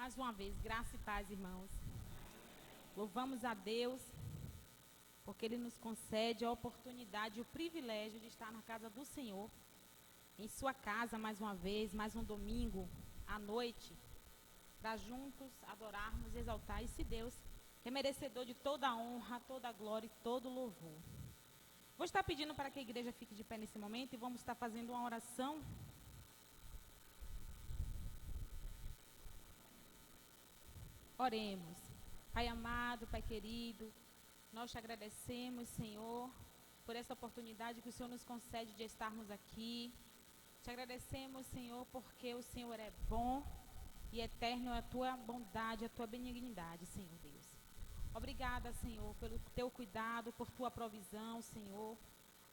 Mais uma vez, graça e paz, irmãos. Louvamos a Deus, porque Ele nos concede a oportunidade e o privilégio de estar na casa do Senhor, em sua casa mais uma vez, mais um domingo à noite, para juntos adorarmos e exaltar esse Deus, que é merecedor de toda a honra, toda a glória e todo o louvor. Vou estar pedindo para que a igreja fique de pé nesse momento e vamos estar fazendo uma oração. Oremos. Pai amado, Pai querido, nós te agradecemos, Senhor, por essa oportunidade que o Senhor nos concede de estarmos aqui. Te agradecemos, Senhor, porque o Senhor é bom e eterno é a tua bondade, a tua benignidade, Senhor Deus. Obrigada, Senhor, pelo teu cuidado, por tua provisão, Senhor.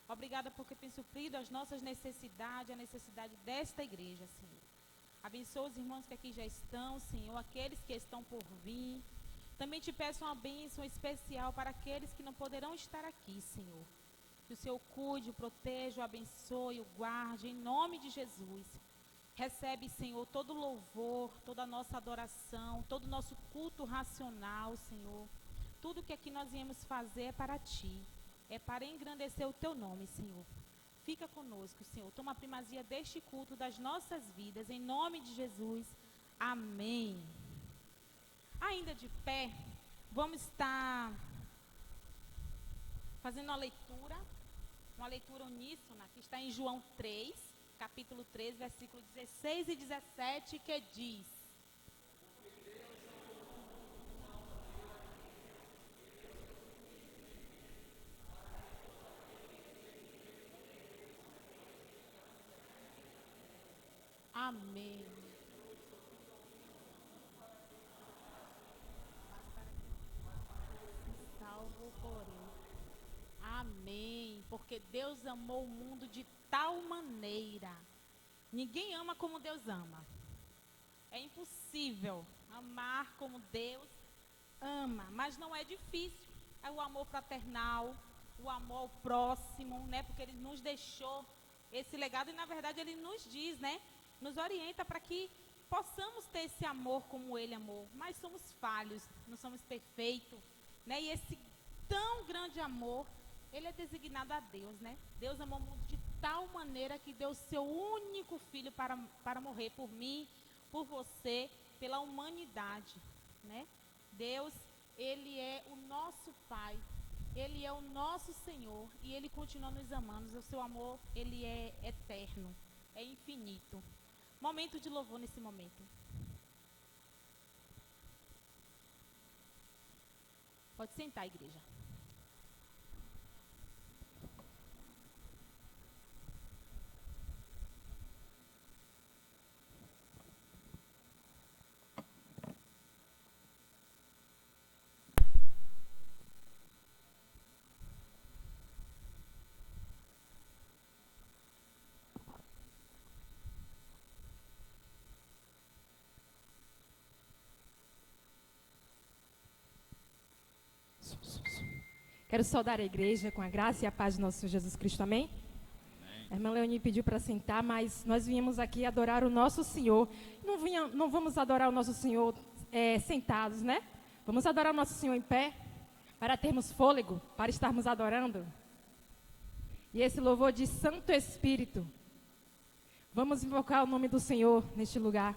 Obrigada porque tem suprido as nossas necessidades, a necessidade desta igreja, Senhor. Abençoa os irmãos que aqui já estão, Senhor, aqueles que estão por vir. Também te peço uma bênção especial para aqueles que não poderão estar aqui, Senhor. Que o Senhor cuide, o proteja, o abençoe, o guarde, em nome de Jesus. Recebe, Senhor, todo o louvor, toda a nossa adoração, todo o nosso culto racional, Senhor. Tudo que aqui nós viemos fazer é para Ti, é para engrandecer o Teu nome, Senhor. Fica conosco, Senhor. Toma a primazia deste culto das nossas vidas, em nome de Jesus. Amém. Ainda de pé, vamos estar fazendo uma leitura uníssona, que está em João 3, capítulo 3, versículo 16 e 17, que diz: Amém. Salvo por ele. Amém. Porque Deus amou o mundo de tal maneira. Ninguém ama como Deus ama. É impossível amar como Deus ama, mas não é difícil. É o amor fraternal, o amor ao próximo, né? Porque ele nos deixou esse legado e, na verdade, ele nos diz, né? Nos orienta para que possamos ter esse amor como ele amou. Mas somos falhos, não somos perfeitos, né? E esse tão grande amor, ele é designado a Deus, né? Deus amou o mundo de tal maneira que deu seu único filho para morrer por mim, por você, pela humanidade, né? Deus, ele é o nosso Pai, ele é o nosso Senhor e ele continua nos amando. O seu amor, ele é eterno, é infinito. Momento de louvor nesse momento. Pode sentar, igreja. Quero saudar a igreja com a graça e a paz de nosso Senhor Jesus Cristo, amém? A irmã Leonie pediu para sentar, mas nós viemos aqui adorar o nosso Senhor. Não vamos adorar o nosso Senhor sentados, né? Vamos adorar o nosso Senhor em pé, para termos fôlego, para estarmos adorando. E esse louvor de Santo Espírito. Vamos invocar o nome do Senhor neste lugar.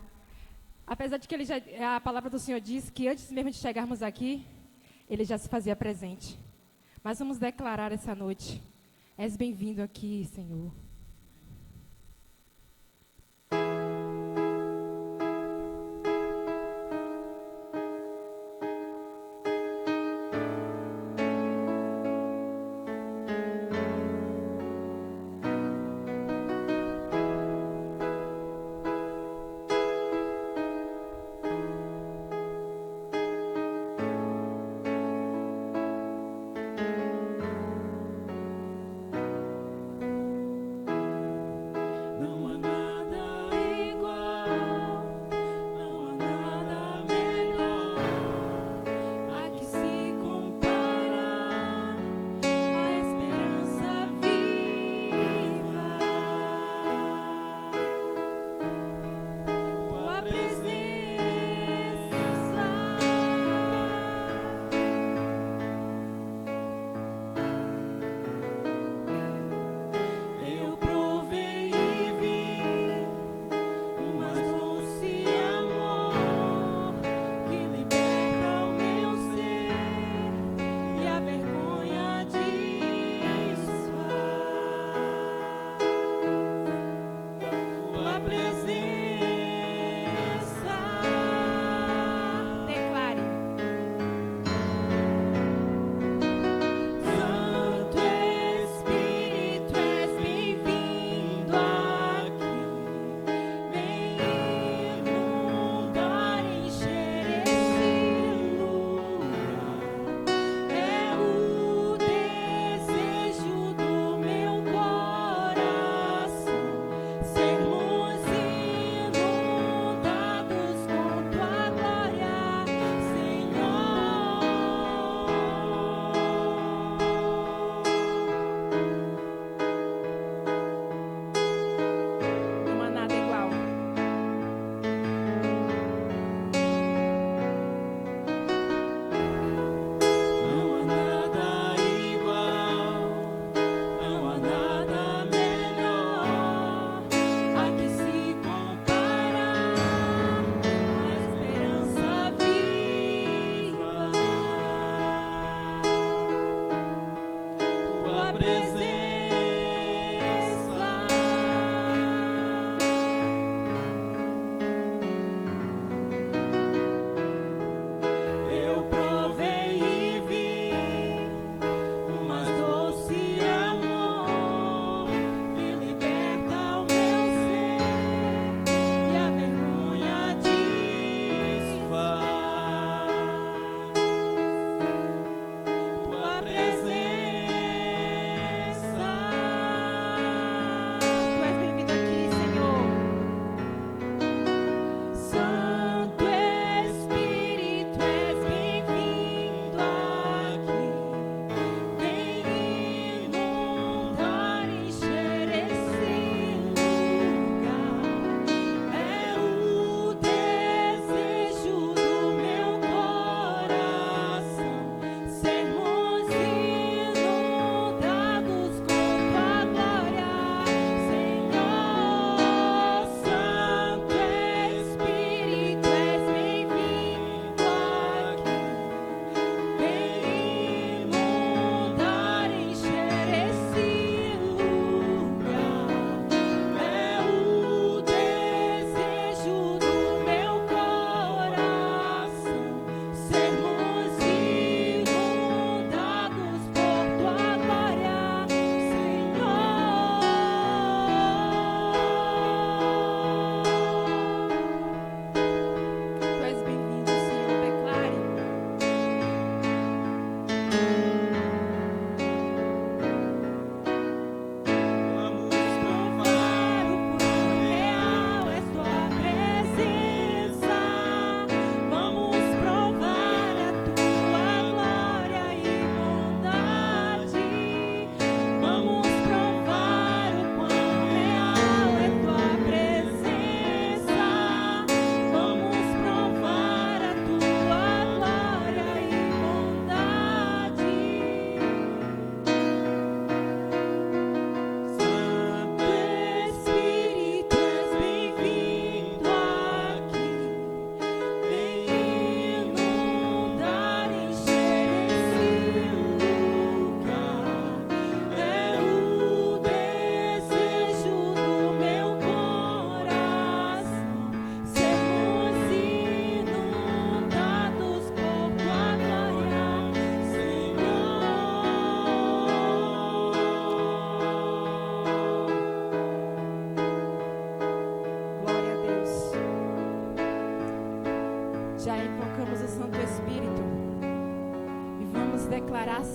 Apesar de que a palavra do Senhor diz que antes mesmo de chegarmos aqui, Ele já se fazia presente. Mas vamos declarar essa noite: és bem-vindo aqui, Senhor.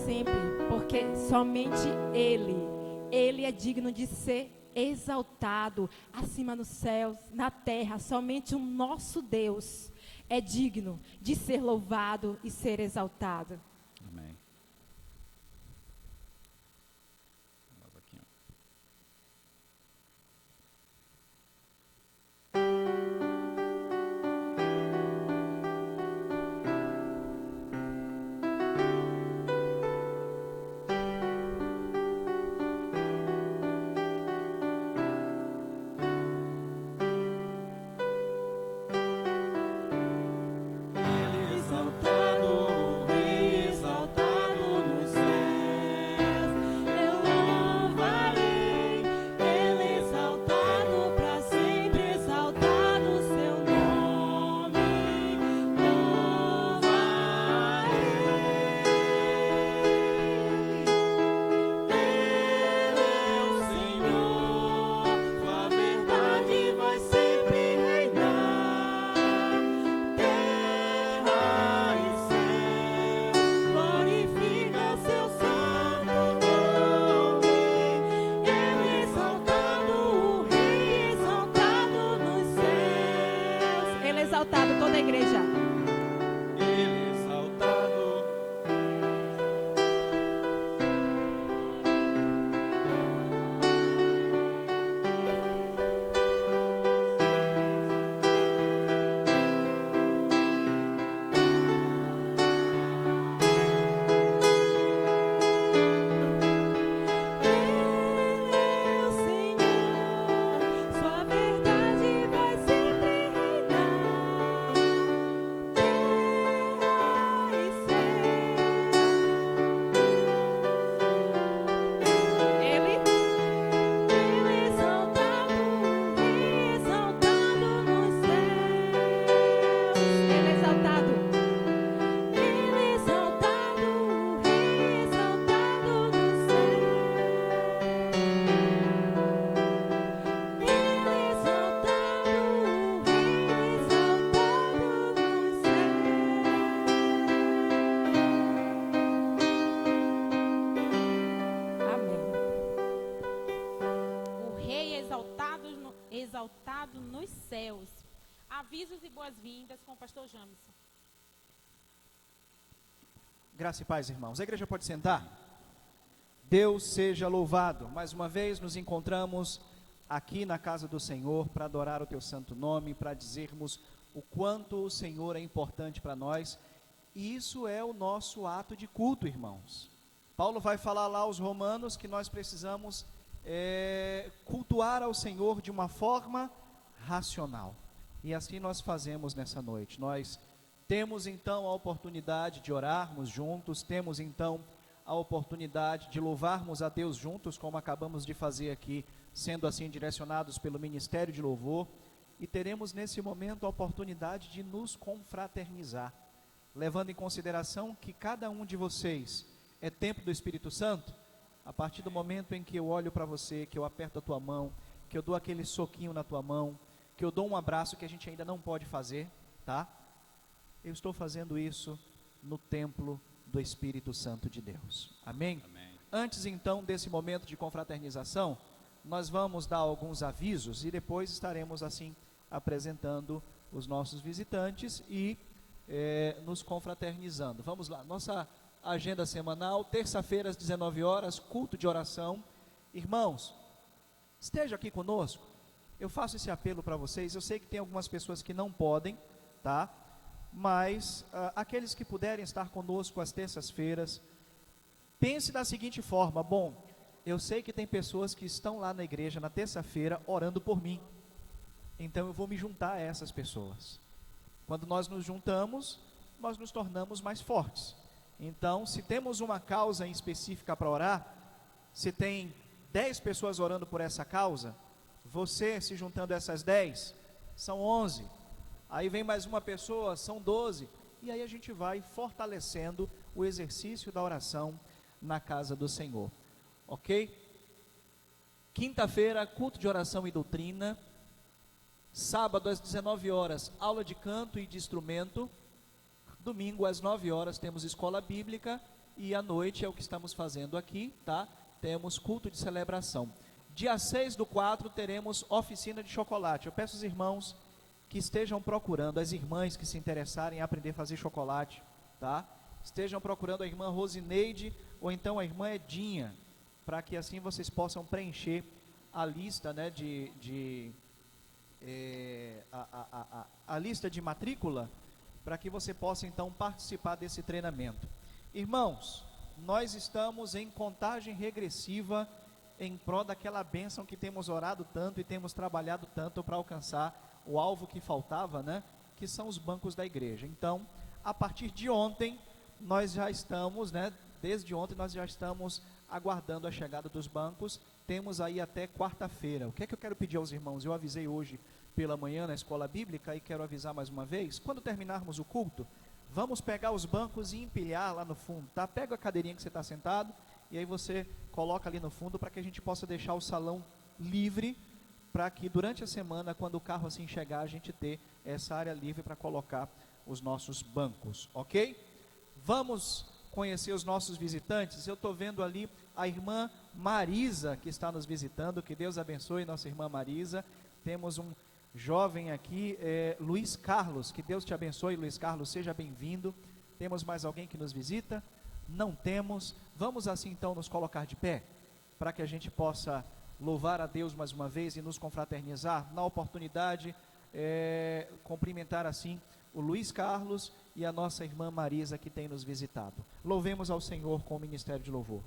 sempre, porque somente Ele é digno de ser exaltado acima nos céus, na terra. Somente o nosso Deus é digno de ser louvado e ser exaltado. Amém. Vamos aqui, ó. Exaltado, Rei exaltado nos céus, eu louvarei. Ele exaltado para sempre, exaltado o seu nome, louvarei. Ele é o Senhor, sua verdade vai sempre reinar. Terra e céu glorificam seu santo nome. Ele exaltado, o Rei exaltado nos céus. Ele é exaltado, toda a igreja. Ele exaltado. Ele é o Senhor, sua verdade vai sempre reinar. Terra e céu. Ele Ele exaltado, Rei exaltado nos céus. é exaltado. Ele exaltado, Rei exaltado nos céus. Ele exaltado, Rei exaltado nos Amém. O Rei exaltado nos céus. Avisos e boas-vindas com o pastor Jamison. Graça e paz, irmãos. A igreja pode sentar? Deus seja louvado. Mais uma vez nos encontramos aqui na casa do Senhor para adorar o teu santo nome, para dizermos o quanto o Senhor é importante para nós. E isso é o nosso ato de culto, irmãos. Paulo vai falar lá aos romanos que nós precisamos cultuar ao Senhor de uma forma racional. E assim nós fazemos nessa noite. Nós temos então a oportunidade de orarmos juntos, temos então a oportunidade de louvarmos a Deus juntos, como acabamos de fazer aqui, sendo assim direcionados pelo Ministério de Louvor, e teremos nesse momento a oportunidade de nos confraternizar, levando em consideração que cada um de vocês é templo do Espírito Santo. A partir do momento em que eu olho para você, que eu aperto a tua mão, que eu dou aquele soquinho na tua mão, que eu dou um abraço que a gente ainda não pode fazer, tá? Eu estou fazendo isso no templo do Espírito Santo de Deus. Amém? Amém. Antes então desse momento de confraternização, nós vamos dar alguns avisos e depois estaremos assim apresentando os nossos visitantes e nos confraternizando. Vamos lá, nossa agenda semanal, terça-feira às 19 horas, culto de oração. Irmãos, esteja aqui conosco. Eu faço esse apelo para vocês. Eu sei que tem algumas pessoas que não podem, tá? Mas aqueles que puderem estar conosco às terças-feiras, pense da seguinte forma: bom, eu sei que tem pessoas que estão lá na igreja na terça-feira orando por mim, então eu vou me juntar a essas pessoas. Quando nós nos juntamos, nós nos tornamos mais fortes. Então, se temos uma causa em específica para orar, se tem 10 pessoas orando por essa causa, você se juntando a essas 10, são 11, aí vem mais uma pessoa, são 12, e aí a gente vai fortalecendo o exercício da oração na casa do Senhor, ok? Quinta-feira, culto de oração e doutrina. Sábado às 19 horas, aula de canto e de instrumento. Domingo às 9 horas temos escola bíblica. e à noite é o que estamos fazendo aqui, tá? Temos culto de celebração. Dia 6/4 teremos oficina de chocolate. Eu peço aos irmãos que estejam procurando, as irmãs que se interessarem em aprender a fazer chocolate, tá? Estejam procurando a irmã Rosineide ou então a irmã Edinha, para que assim vocês possam preencher a lista, né, a lista de matrícula, para que você possa então participar desse treinamento. Irmãos, nós estamos em contagem regressiva em prol daquela bênção que temos orado tanto e temos trabalhado tanto para alcançar o alvo que faltava, né? Que são os bancos da igreja. Então, a partir de ontem, nós já estamos, né? Desde ontem nós já estamos aguardando a chegada dos bancos. Temos aí até quarta-feira. O que é que eu quero pedir aos irmãos? Eu avisei hoje pela manhã na escola bíblica e quero avisar mais uma vez. Quando terminarmos o culto, vamos pegar os bancos e empilhar lá no fundo, tá? Pega a cadeirinha que você está sentado e aí você coloca ali no fundo para que a gente possa deixar o salão livre, para que durante a semana, quando o carro assim chegar, a gente ter essa área livre para colocar os nossos bancos, ok? Vamos conhecer os nossos visitantes. Eu estou vendo ali a irmã Marisa, que está nos visitando. Que Deus abençoe nossa irmã Marisa. Temos um jovem aqui, Luiz Carlos. Que Deus te abençoe, Luiz Carlos, seja bem-vindo. Temos mais alguém que nos visita? Não temos. Vamos assim então nos colocar de pé, para que a gente possa louvar a Deus mais uma vez e nos confraternizar. Na oportunidade, cumprimentar assim o Luiz Carlos e a nossa irmã Marisa, que tem nos visitado. Louvemos ao Senhor com o ministério de louvor.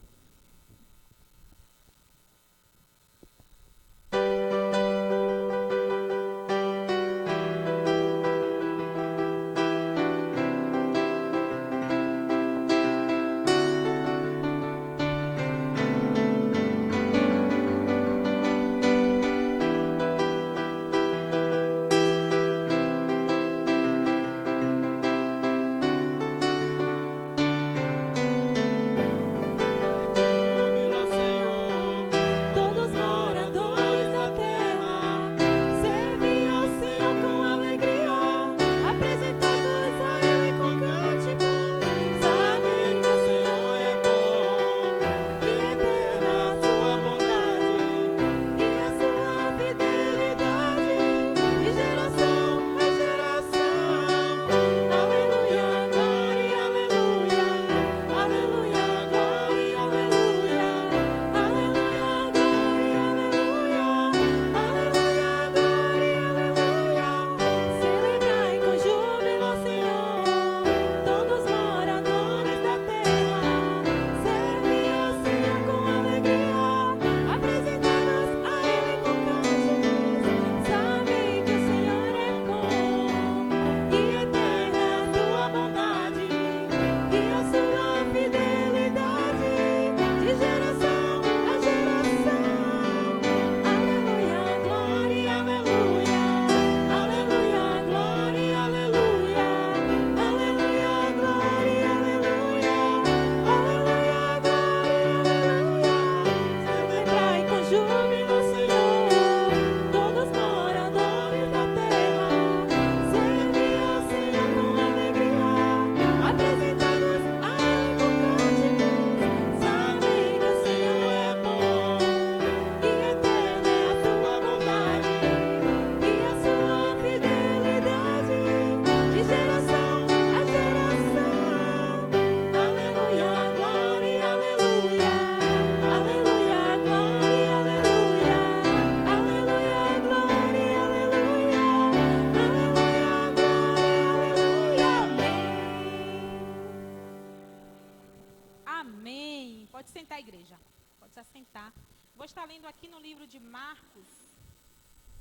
sentar, igreja. Pode se assentar. Vou estar lendo aqui no livro de Marcos,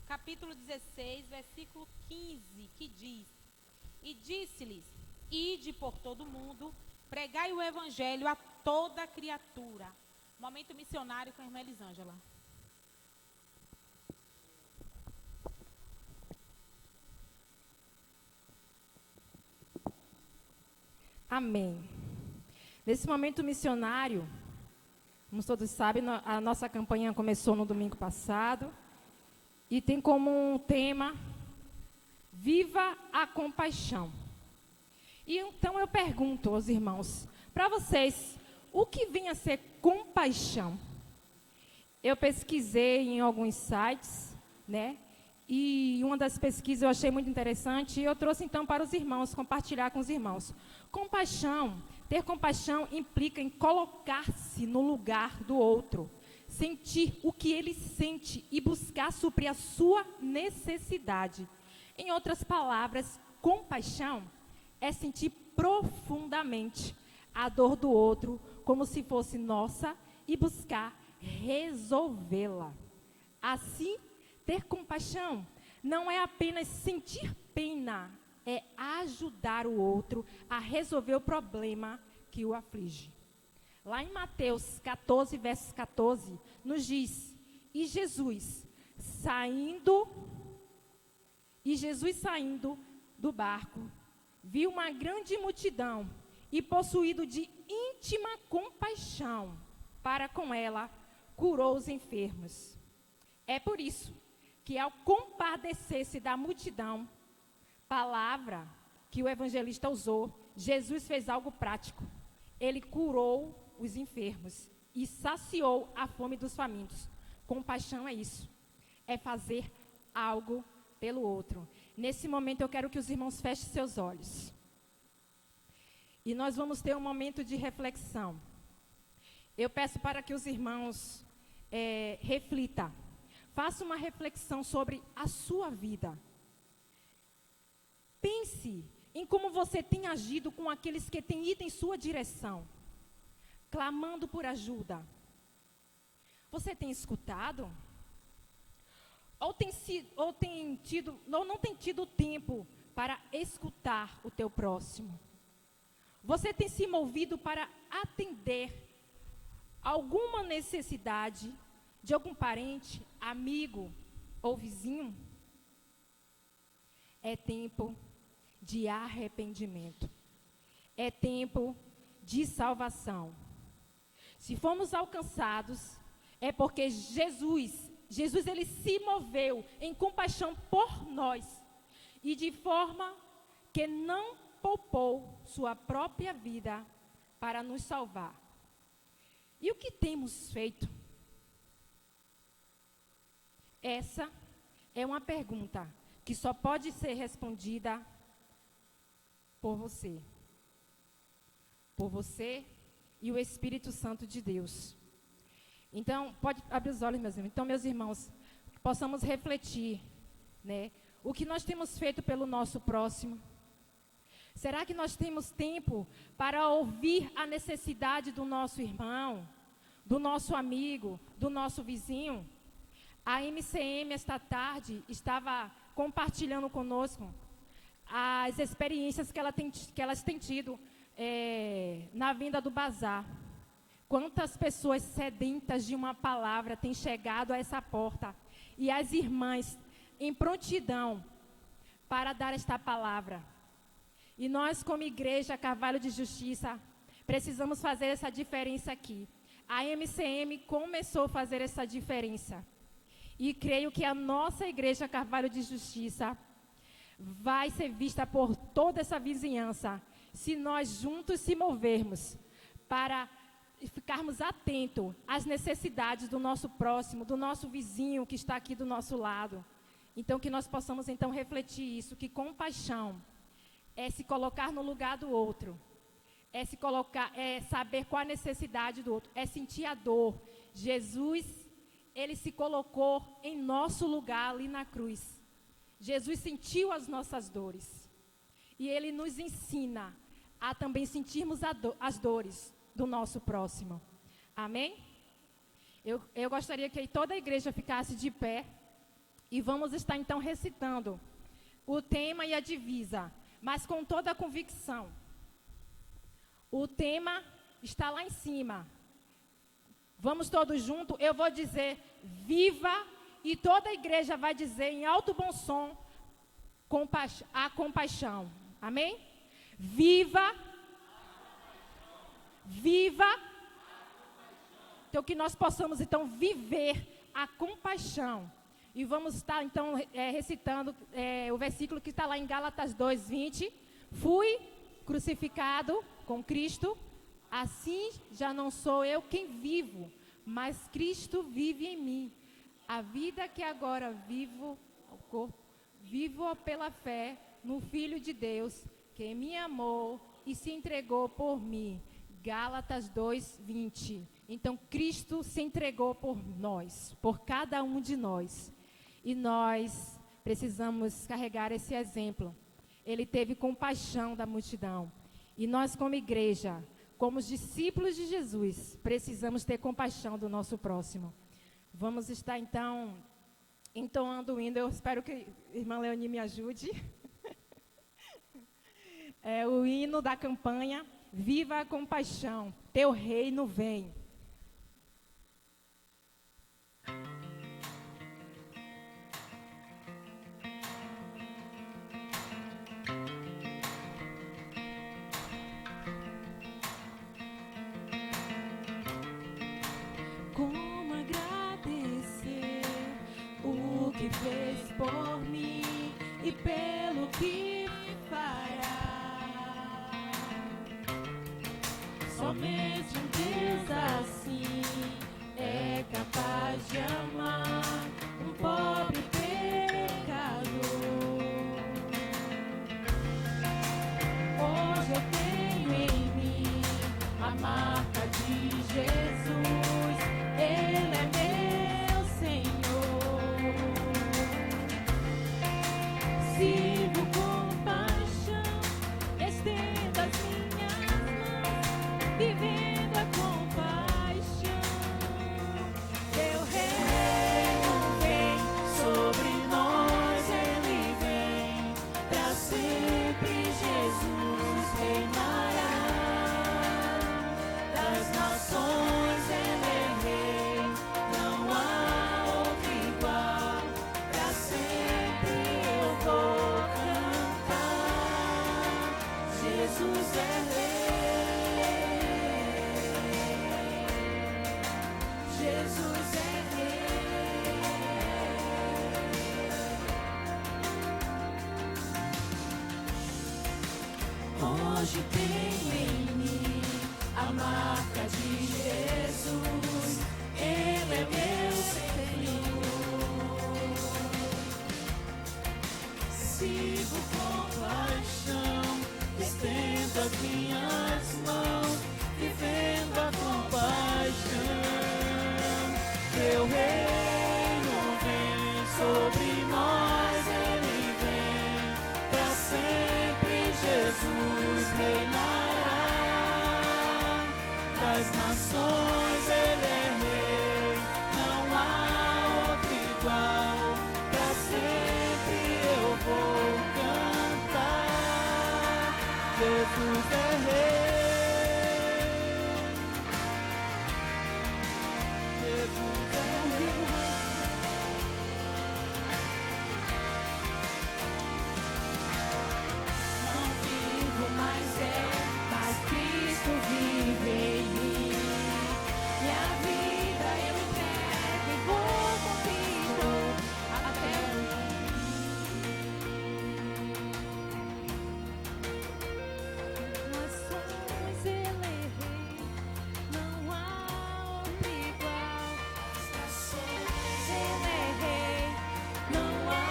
capítulo 16, versículo 15, que diz: E disse-lhes: Ide por todo o mundo, pregai o evangelho a toda criatura. Momento missionário com a irmã Elisângela. Amém. Nesse momento missionário, como todos sabem, a nossa campanha começou no domingo passado e tem como um tema Viva a Compaixão. E então eu pergunto aos irmãos, para vocês, o que vem a ser compaixão? Eu pesquisei em alguns sites, né? E uma das pesquisas eu achei muito interessante e eu trouxe então para os irmãos, compartilhar com os irmãos. Ter compaixão implica em colocar-se no lugar do outro, sentir o que ele sente e buscar suprir a sua necessidade. Em outras palavras, compaixão é sentir profundamente a dor do outro como se fosse nossa e buscar resolvê-la. Assim, ter compaixão não é apenas sentir pena, é ajudar o outro a resolver o problema que o aflige. Lá em Mateus 14, versos 14, nos diz: E Jesus saindo do barco, viu uma grande multidão e, possuído de íntima compaixão para com ela, curou os enfermos. É por isso que, ao compadecer-se da multidão, palavra que o evangelista usou, Jesus fez algo prático. Ele curou os enfermos e saciou a fome dos famintos. Compaixão é isso, é fazer algo pelo outro. Nesse momento eu quero que os irmãos fechem seus olhos. E nós vamos ter um momento de reflexão. Eu peço para que os irmãos reflitam. Faça uma reflexão sobre a sua vida. Pense em como você tem agido com aqueles que têm ido em sua direção, clamando por ajuda. Você tem escutado? Ou não tem tido tempo para escutar o teu próximo? Você tem se movido para atender alguma necessidade de algum parente, amigo ou vizinho? É tempo de arrependimento. É tempo de salvação. Se fomos alcançados, é porque Jesus ele se moveu em compaixão por nós e de forma que não poupou sua própria vida para nos salvar. E o que temos feito? Essa é uma pergunta que só pode ser respondida por você. Por você e o Espírito Santo de Deus. Então, pode abrir os olhos, meus irmãos. Então, meus irmãos, possamos refletir, né? O que nós temos feito pelo nosso próximo. Será que nós temos tempo para ouvir a necessidade do nosso irmão, do nosso amigo, do nosso vizinho? A MCM, esta tarde, estava compartilhando conosco as experiências que elas têm tido na vinda do bazar. Quantas pessoas sedentas de uma palavra têm chegado a essa porta e as irmãs em prontidão para dar esta palavra. E nós, como Igreja Carvalho de Justiça, precisamos fazer essa diferença aqui. A MCM começou a fazer essa diferença. E creio que a nossa Igreja Carvalho de Justiça vai ser vista por toda essa vizinhança, se nós juntos se movermos para ficarmos atentos às necessidades do nosso próximo, do nosso vizinho que está aqui do nosso lado. Então, que nós possamos, então, refletir isso, que compaixão é se colocar no lugar do outro, é se colocar, é saber qual a necessidade do outro, é sentir a dor. Jesus, ele se colocou em nosso lugar ali na cruz. Jesus sentiu as nossas dores. E ele nos ensina a também sentirmos as dores do nosso próximo. Amém? Eu gostaria que toda a igreja ficasse de pé. E vamos estar então recitando o tema e a divisa, mas com toda a convicção. O tema está lá em cima. Vamos todos juntos. Eu vou dizer viva, e toda a igreja vai dizer em alto bom som a compaixão. Amém? Viva. Viva. Então que nós possamos então viver a compaixão. E vamos estar então recitando o versículo que está lá em Gálatas 2:20. Fui crucificado com Cristo. Assim já não sou eu quem vivo, mas Cristo vive em mim. A vida que agora vivo, vivo pela fé no Filho de Deus, que me amou e se entregou por mim. Gálatas 2:20. Então Cristo se entregou por nós, por cada um de nós. E nós precisamos carregar esse exemplo. Ele teve compaixão da multidão. E nós, como igreja, como os discípulos de Jesus, precisamos ter compaixão do nosso próximo. Vamos estar, então, entoando o hino. Eu espero que a irmã Leoni me ajude. É o hino da campanha Viva a Compaixão, Teu Reino Vem. Como agradecer o que fez por mim e pelo que fará. Somente um Deus assim é capaz de amar um pobre pecador. Hoje eu tenho em mim a marca de Jesus. Ele é meu Senhor. Sirvo com paixão, estendo as minhas mãos, vivendo a compaixão. Teu reino vem sobre nós, Ele vem pra sempre. Jesus reinará. Das nações Ele é rei, não há outro igual. Pra sempre eu vou cantar. Jesus é rei. Jesus é rei. Hoje tenho em mim a marca de Jesus. Ele é meu Senhor. Sigo com paixão, estendo as minhas mãos, vivendo a compaixão. Teu reino vem sobre nós, Ele vem pra sempre. Jesus reinará. Das nações Ele é rei, não há outro igual. Pra sempre eu vou cantar. Jesus é rei. Jesus é rei. Não vivo mais mas Cristo vive em mim. Minha vida eu entrego e vou com Cristo até o fim. Nações Ele é rei, não há outro igual. Nações Ele é rei, não há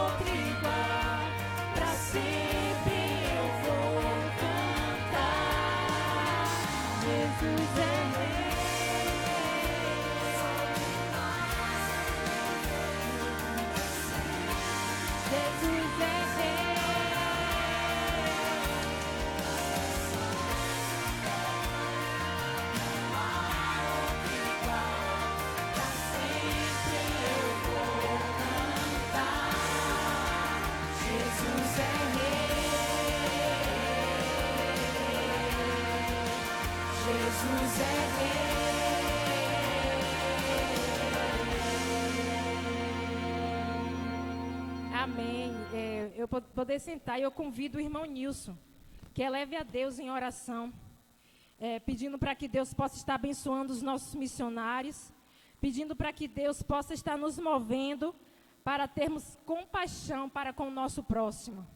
outro igual. Pra sempre eu vou cantar. Jesus é rei. Jesus é rei. Pra sempre eu vou cantar. Jesus é rei. Jesus é rei. Amém. Eu poder sentar, e eu convido o irmão Nilson, que eleve a Deus em oração, pedindo para que Deus possa estar abençoando os nossos missionários, pedindo para que Deus possa estar nos movendo para termos compaixão para com o nosso próximo.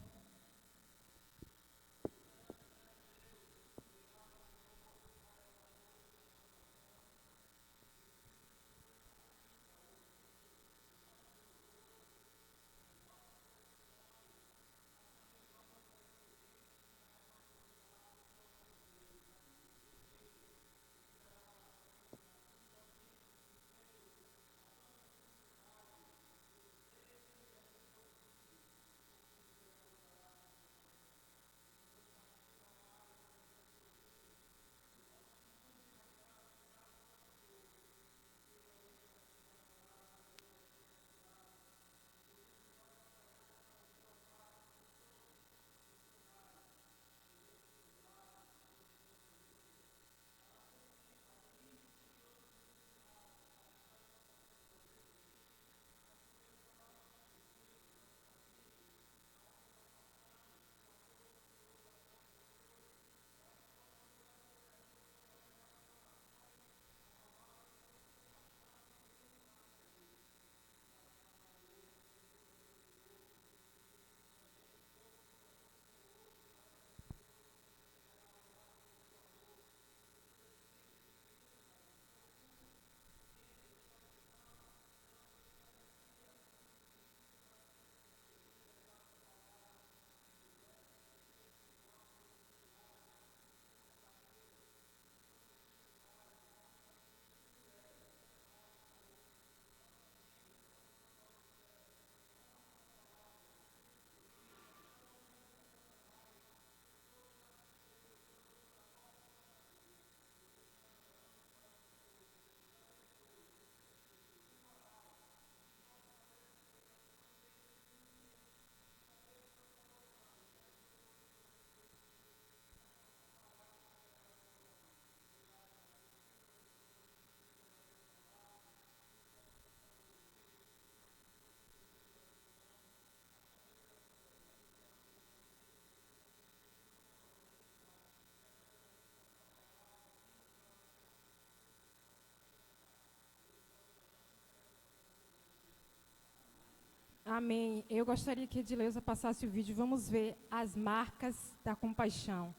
Amém. Eu gostaria que a Edileuza passasse o vídeo. Vamos ver as marcas da compaixão.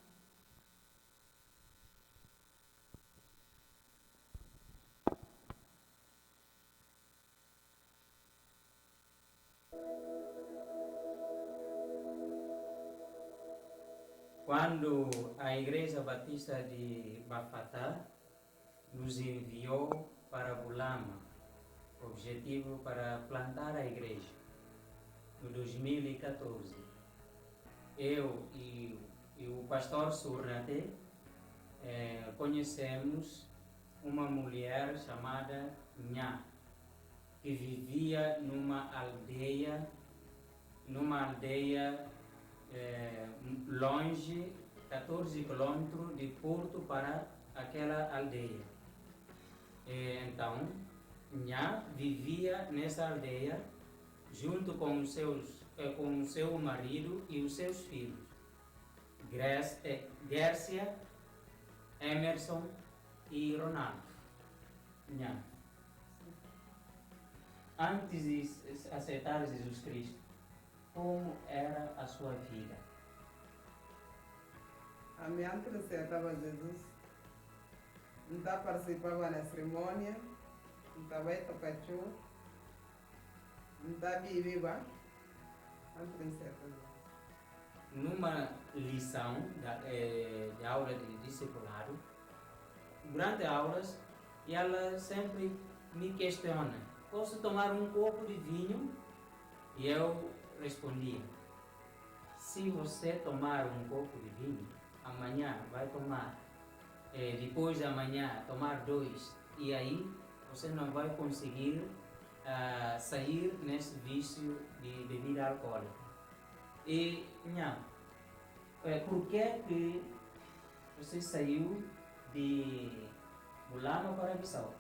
Quando a Igreja Batista de Bafatá nos enviou para Bulama, objetivo para plantar a igreja, no 2014, eu e o pastor Surnate conhecemos uma mulher chamada Nha, que vivia numa aldeia longe, 14 quilômetros de Porto para aquela aldeia. Então, Nha vivia nessa aldeia junto com o seu marido e os seus filhos, Gércia, Emerson e Ronaldo. Nha. Antes de aceitar Jesus Cristo, como era a sua vida? A minha aceitava Jesus. Não participava na cerimônia, não estava em tocachu, não estava viva. Numa lição de aula de discipulado, durante aulas, ela sempre me questiona: posso tomar um copo de vinho? E eu respondia: se você tomar um copo de vinho, amanhã vai tomar, depois de amanhã tomar 2, e aí você não vai conseguir sair nesse vício de bebida alcoólica. E, Nha, por que você saiu de Bulama para Bissau?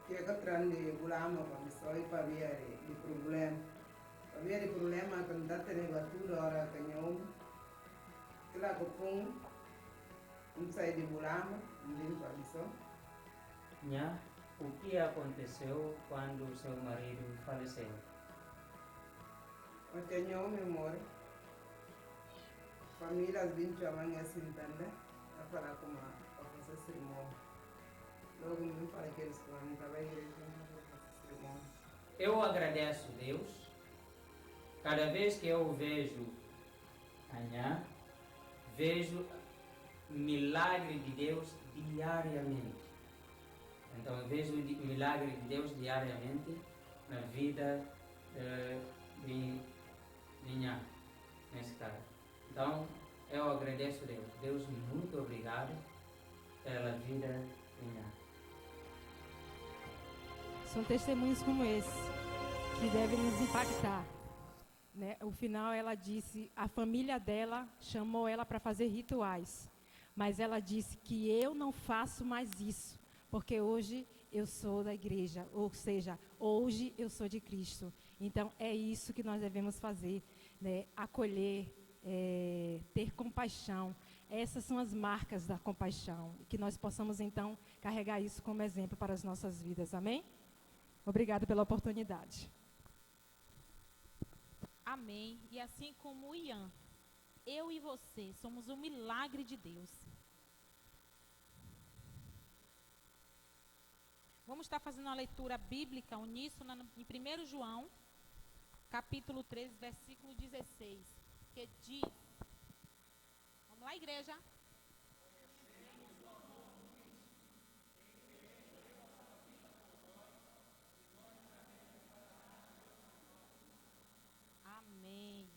Que é que de Bulama para Bissau e para ver de problema. Havia de problema que não está tendo tudo hora que eu que lá que pum não sai de Bulama, não vem para Bissau. Nha, o que aconteceu quando seu marido faleceu? Eu tenho memória. Famílias 20 amanhã se entendem, a falar com a fazer cerimônia. Logo me falei que eles não estavam em igreja, não fazer cerimônia. Eu agradeço a Deus. Cada vez que eu vejo a Nha, vejo milagre de Deus diariamente. Então eu vejo o milagre de Deus diariamente na vida de Nha, nesse caso. Então eu agradeço a Deus. Deus, muito obrigado pela vida de Nha. São testemunhos como esse que devem nos impactar. Né? O final, ela disse, a família dela chamou ela para fazer rituais, mas ela disse que eu não faço mais isso, porque hoje eu sou da igreja, ou seja, hoje eu sou de Cristo. Então é isso que nós devemos fazer, né? Acolher, ter compaixão. Essas são as marcas da compaixão, que nós possamos então carregar isso como exemplo para as nossas vidas. Amém? Obrigada pela oportunidade. Amém. E assim como o Ian, eu e você somos um milagre de Deus. Vamos estar fazendo uma leitura bíblica uníssona em 1 João, capítulo 13, versículo 16, que diz... Vamos lá, igreja. Amém.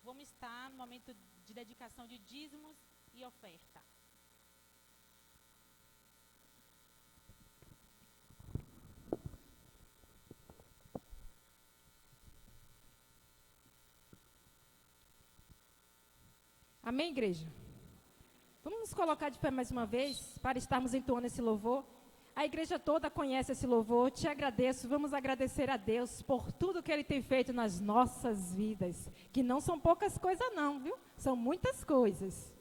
Vamos estar no momento de dedicação de dízimos e oferta. Amém, igreja? Vamos nos colocar de pé mais uma vez, para estarmos entoando esse louvor. A igreja toda conhece esse louvor. Te agradeço. Vamos agradecer a Deus por tudo que Ele tem feito nas nossas vidas. Que não são poucas coisas não, viu? São muitas coisas.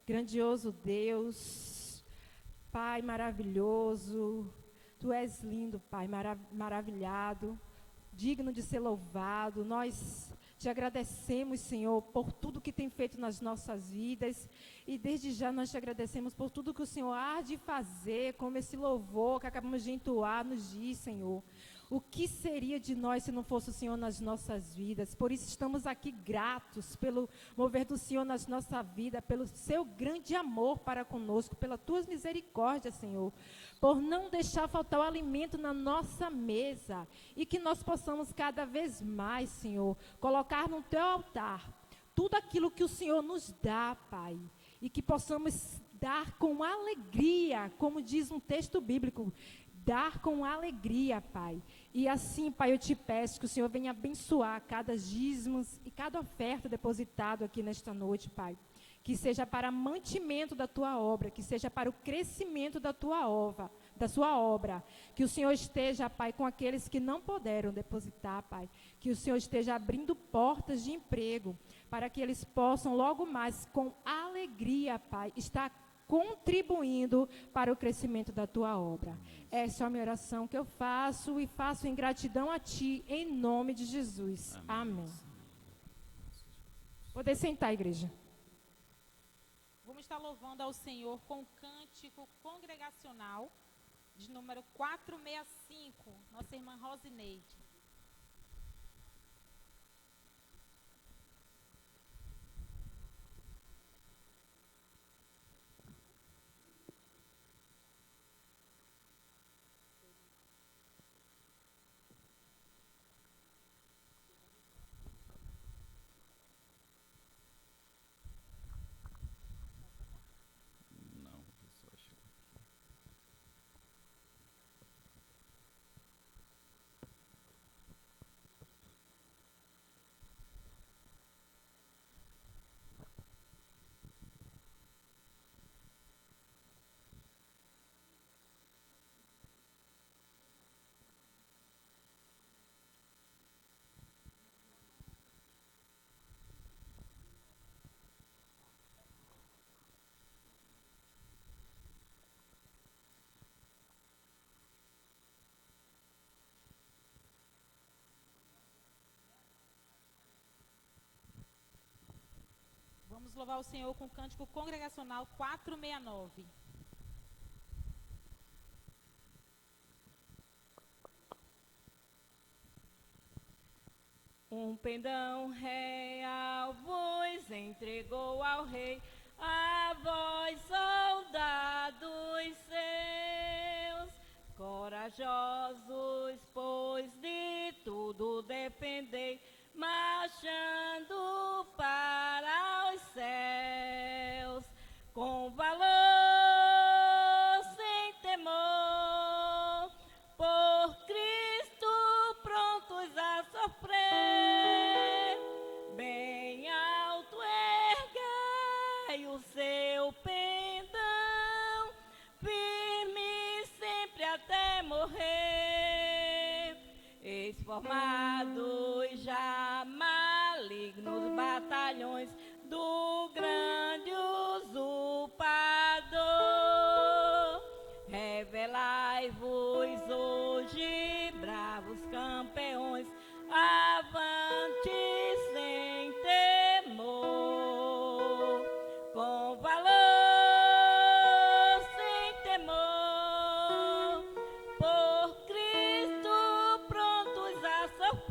Grandioso Deus, Pai maravilhoso, Tu és lindo, Pai, maravilhado, digno de ser louvado. Nós te agradecemos, Senhor, por tudo que tem feito nas nossas vidas, e desde já nós te agradecemos por tudo que o Senhor há de fazer, como esse louvor que acabamos de entoar nos diz, Senhor. O que seria de nós se não fosse o Senhor nas nossas vidas? Por isso estamos aqui gratos pelo mover do Senhor nas nossa vida, pelo seu grande amor para conosco, pelas tuas misericórdias, Senhor, por não deixar faltar o alimento na nossa mesa, e que nós possamos cada vez mais, Senhor, colocar no teu altar tudo aquilo que o Senhor nos dá, Pai, e que possamos dar com alegria, como diz um texto bíblico, dar com alegria, Pai. E assim, Pai, eu te peço que o Senhor venha abençoar cada dízimo e cada oferta depositado aqui nesta noite, Pai. Que seja para mantimento da tua obra, que seja para o crescimento da sua obra. Que o Senhor esteja, Pai, com aqueles que não puderam depositar, Pai. Que o Senhor esteja abrindo portas de emprego, para que eles possam logo mais, com alegria, Pai, estar contribuindo para o crescimento da tua obra. Essa é a minha oração que eu faço, e faço em gratidão a ti, em nome de Jesus. Amém. Poder sentar, igreja. Vamos estar louvando ao Senhor com o cântico congregacional de número 465, nossa irmã Rosineide. Vamos louvar o Senhor com o cântico congregacional 469. Um pendão real vos entregou ao rei, a vós, soldados seus, corajosos, pois de tudo defendei, marchando para os céus, com valor, sem temor, por Cristo prontos a sofrer. Bem alto ergai o seu pendão, firme sempre até morrer. Formados já malignos batalhões do grande usurpador, revelai-vos hoje, bravos campeões, avante sem temor, com valor, sem temor, por Cristo prontos a sofrer.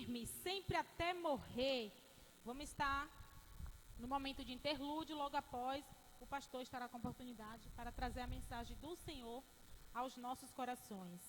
firme, sempre até morrer. Vamos estar no momento de interlúdio, logo após o pastor estará com a oportunidade para trazer a mensagem do Senhor aos nossos corações.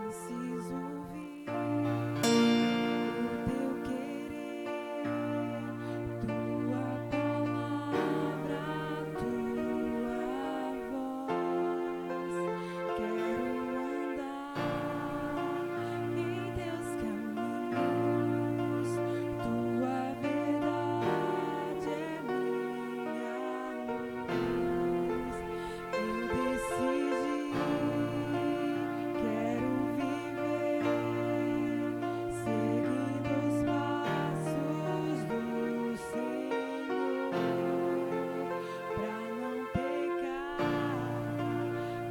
Preciso ouvir o teu querer, tua palavra, tua voz. Quero andar em teus caminhos, tua verdade é minha luz. Eu decidi, quero viver seguindo os passos do Senhor, pra não pecar,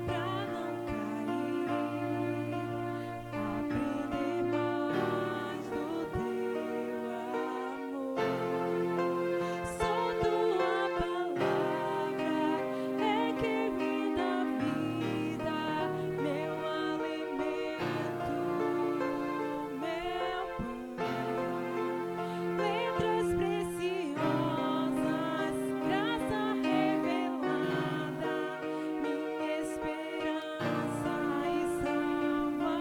pra não cair, aprender mais do teu amor. Só tua palavra é que me dá vida, meu alimento, meu pão. Letras preciosas, graça revelada, minha esperança e salvação.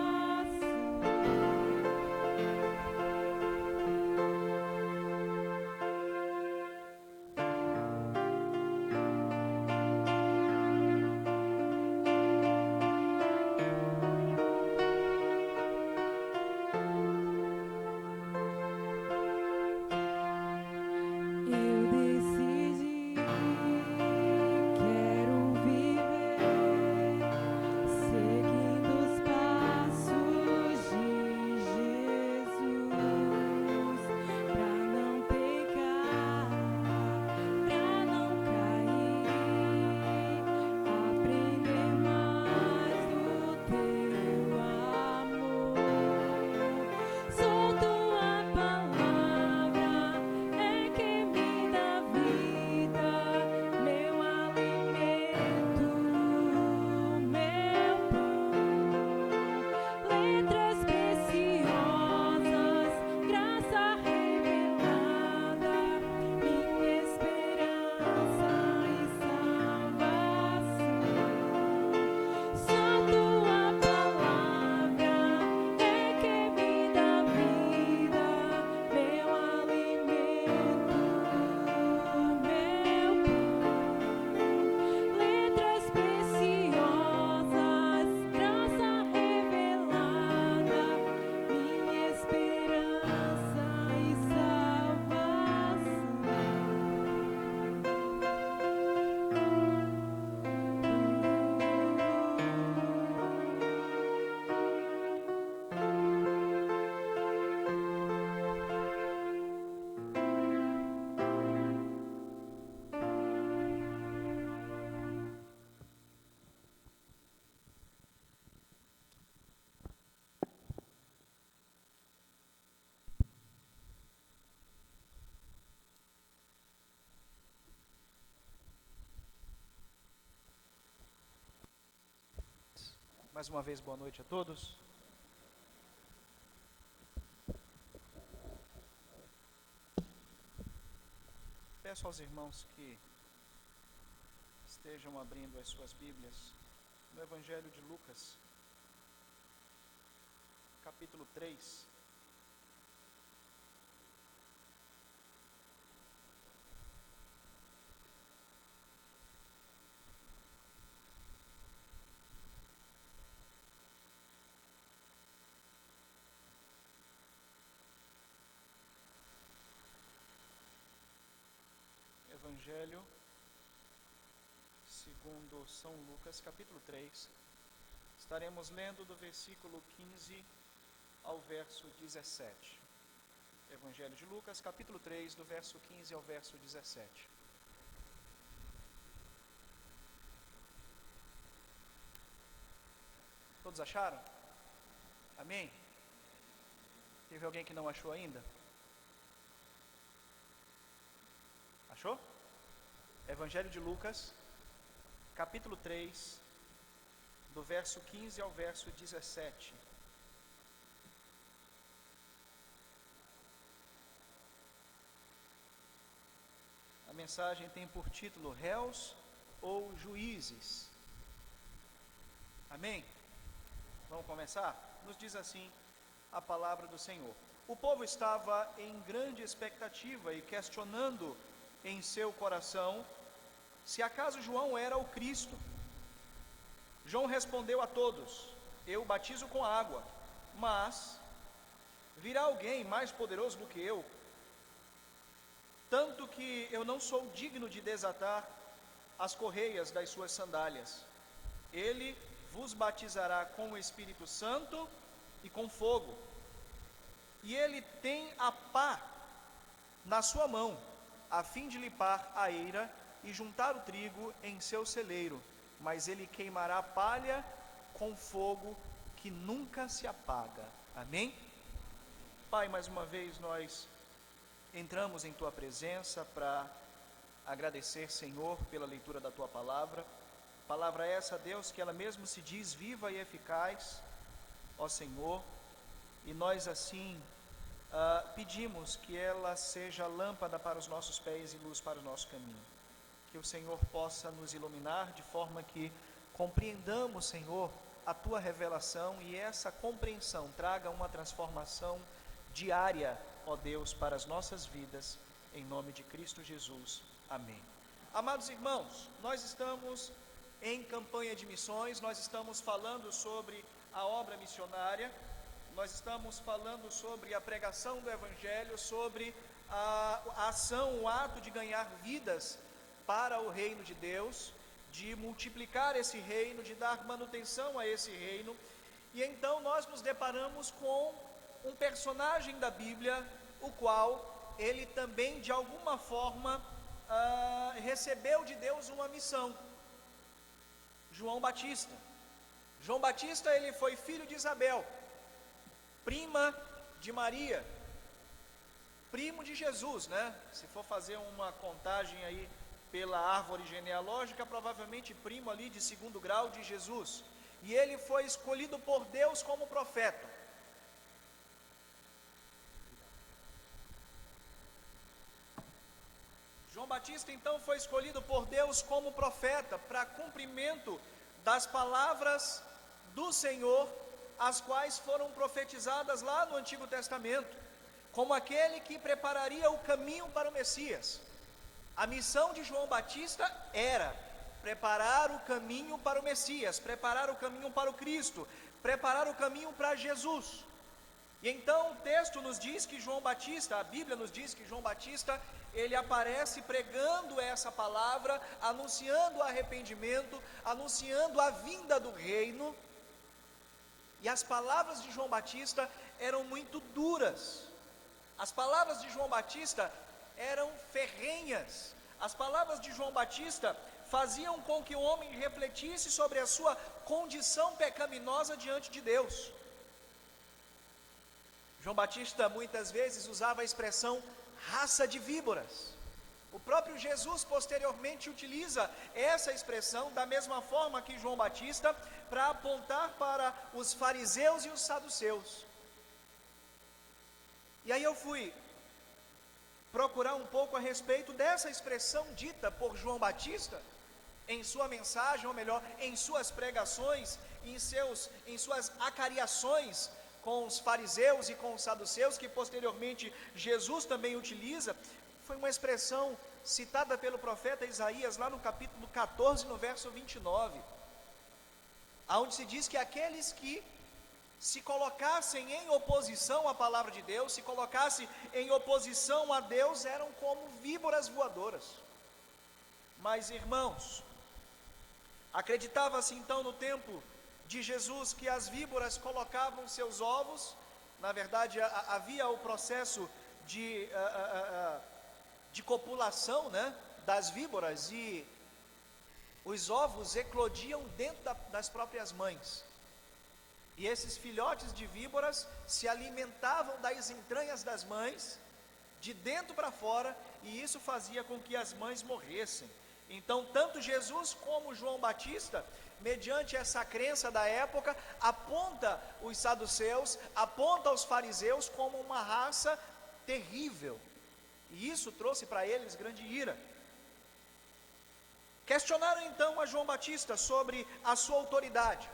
Eu decidi, quero viver seguindo os passos de Jesus, pra não pecar, pra não cair, aprender mais do teu amor. Só tua palavra é que me dá vida, meu alimento, meu pão. Letras preciosas, graça revelada, minha esperança e salvação. Só tua palavra é que me dá vida, meu alimento, meu pão. Letras preciosas, graça revelada, minha esperança e Mais uma vez, boa noite a todos. Peço aos irmãos que estejam abrindo as suas Bíblias no Evangelho de Lucas, capítulo 3. Evangelho segundo São Lucas, capítulo 3. Estaremos lendo do versículo 15 ao verso 17. Evangelho de Lucas, capítulo 3, do verso 15 ao verso 17. Todos acharam? Amém? Teve alguém que não achou ainda? Achou? Evangelho de Lucas, capítulo 3, do verso 15 ao verso 17. A mensagem tem por título Réus ou Juízes. Amém? Vamos começar? Nos diz assim a palavra do Senhor. O povo estava em grande expectativa e questionando em seu coração se acaso João era o Cristo. João respondeu a todos: eu batizo com água, mas virá alguém mais poderoso do que eu, tanto que eu não sou digno de desatar as correias das suas sandálias. Ele vos batizará com o Espírito Santo e com fogo, e ele tem a pá na sua mão, a fim de limpar a eira e juntar o trigo em seu celeiro, mas ele queimará a palha com fogo que nunca se apaga. Amém? Pai, mais uma vez nós entramos em Tua presença para agradecer, Senhor, pela leitura da Tua palavra. Palavra essa, Deus, que ela mesmo se diz viva e eficaz, ó Senhor, e nós assim pedimos que ela seja lâmpada para os nossos pés e luz para o nosso caminho. Que o Senhor possa nos iluminar de forma que compreendamos, Senhor, a Tua revelação e essa compreensão traga uma transformação diária, ó Deus, para as nossas vidas, em nome de Cristo Jesus. Amém. Amados irmãos, nós estamos em campanha de missões, nós estamos falando sobre a obra missionária, nós estamos falando sobre a pregação do Evangelho, sobre a ação, o ato de ganhar vidas para o reino de Deus, de multiplicar esse reino, de dar manutenção a esse reino. E então nós nos deparamos com um personagem da Bíblia, o qual ele também de alguma forma recebeu de Deus uma missão: João Batista. João Batista, ele foi filho de Isabel, prima de Maria, primo de Jesus, né? Se for fazer uma contagem aí pela árvore genealógica, provavelmente primo ali de 2º grau de Jesus. E ele foi escolhido por Deus como profeta. João Batista então foi escolhido por Deus como profeta para cumprimento das palavras do Senhor, as quais foram profetizadas lá no Antigo Testamento, como aquele que prepararia o caminho para o Messias. A missão de João Batista era preparar o caminho para o Messias, preparar o caminho para o Cristo, preparar o caminho para Jesus. E então o texto nos diz que João Batista, a Bíblia nos diz que João Batista, ele aparece pregando essa palavra, anunciando o arrependimento, anunciando a vinda do reino. E as palavras de João Batista eram muito duras. As palavras de João Batista eram ferrenhas. As palavras de João Batista faziam com que o homem refletisse sobre a sua condição pecaminosa diante de Deus. João Batista muitas vezes usava a expressão raça de víboras. O próprio Jesus posteriormente utiliza essa expressão da mesma forma que João Batista, para apontar para os fariseus e os saduceus. E aí eu fui procurar um pouco a respeito dessa expressão dita por João Batista em sua mensagem, ou melhor, em suas pregações, em suas acariações com os fariseus e com os saduceus, que posteriormente Jesus também utiliza. Foi uma expressão citada pelo profeta Isaías lá no capítulo 14, no verso 29, aonde se diz que aqueles que se colocassem em oposição à palavra de Deus, se colocassem em oposição a Deus, eram como víboras voadoras. Mas, irmãos, acreditava-se então no tempo de Jesus que as víboras colocavam seus ovos. Na verdade, havia o processo de copulação, né, das víboras, e os ovos eclodiam dentro das próprias mães. E esses filhotes de víboras se alimentavam das entranhas das mães, de dentro para fora, e isso fazia com que as mães morressem. Então, tanto Jesus como João Batista, mediante essa crença da época, aponta os saduceus, aponta os fariseus como uma raça terrível. E isso trouxe para eles grande ira. Questionaram então a João Batista sobre a sua autoridade.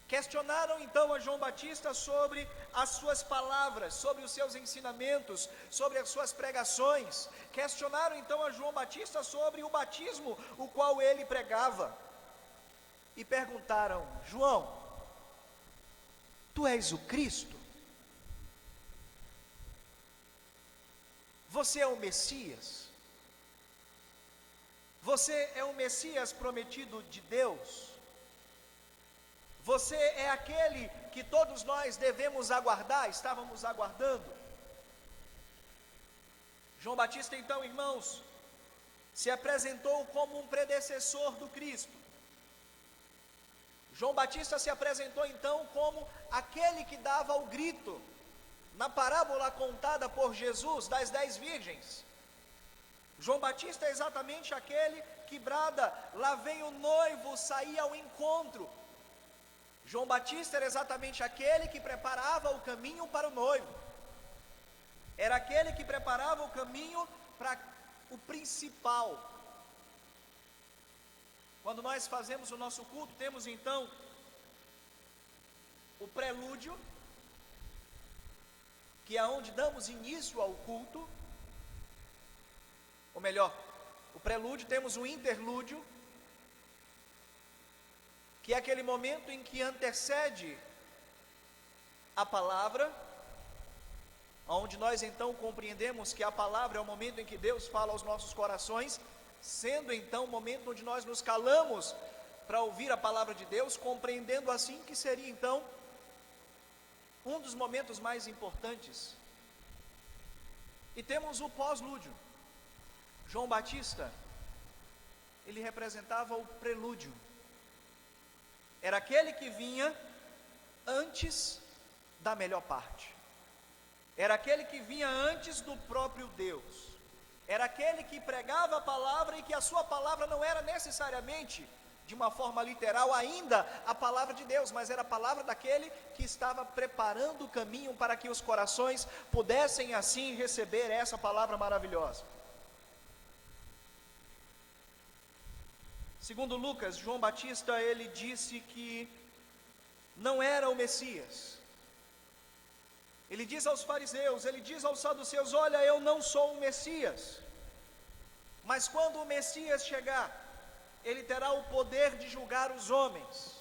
Questionaram então a João Batista sobre as suas palavras, sobre os seus ensinamentos, sobre as suas pregações. Questionaram então a João Batista sobre o batismo, o qual ele pregava. E perguntaram: João, tu és o Cristo? Você é o Messias? Você é o Messias prometido de Deus? Você é aquele que todos nós devemos aguardar, estávamos aguardando? João Batista, então, irmãos, se apresentou como um predecessor do Cristo. João Batista se apresentou, então, como aquele que dava o grito, na parábola contada por Jesus, das 10 virgens. João Batista é exatamente aquele que brada: lá vem o noivo sair ao encontro. João Batista era exatamente aquele que preparava o caminho para o noivo. Era aquele que preparava o caminho para o principal. Quando nós fazemos o nosso culto, temos então o prelúdio, que é onde damos início ao culto. Ou melhor, o prelúdio, temos o interlúdio, que é aquele momento em que antecede a palavra, onde nós então compreendemos que a palavra é o momento em que Deus fala aos nossos corações, sendo então o momento onde nós nos calamos para ouvir a palavra de Deus, compreendendo assim que seria então um dos momentos mais importantes. E temos o pós-lúdio. João Batista, ele representava o prelúdio. Era aquele que vinha antes da melhor parte. Era aquele que vinha antes do próprio Deus. Era aquele que pregava a palavra e que a sua palavra não era necessariamente, de uma forma literal, ainda a palavra de Deus, mas era a palavra daquele que estava preparando o caminho para que os corações pudessem assim receber essa palavra maravilhosa. Segundo Lucas, João Batista, ele disse que não era o Messias. Ele diz aos fariseus, ele diz aos saduceus: olha, eu não sou o Messias. Mas quando o Messias chegar, ele terá o poder de julgar os homens.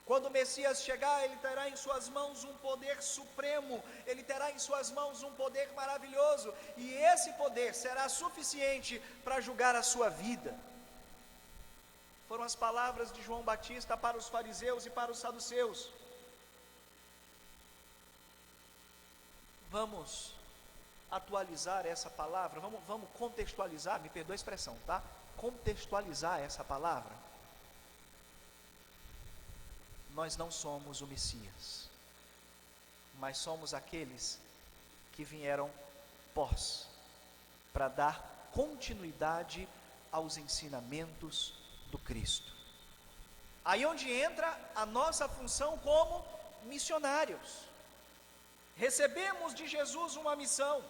Quando o Messias chegar, ele terá em suas mãos um poder supremo, ele terá em suas mãos um poder maravilhoso, e esse poder será suficiente para julgar a sua vida. Foram as palavras de João Batista para os fariseus e para os saduceus. Vamos atualizar essa palavra, vamos contextualizar, me perdoa a expressão, tá? Contextualizar essa palavra. Nós não somos o Messias, mas somos aqueles que vieram pós, para dar continuidade aos ensinamentos do Cristo. Aí onde entra a nossa função como missionários. Recebemos de Jesus uma missão: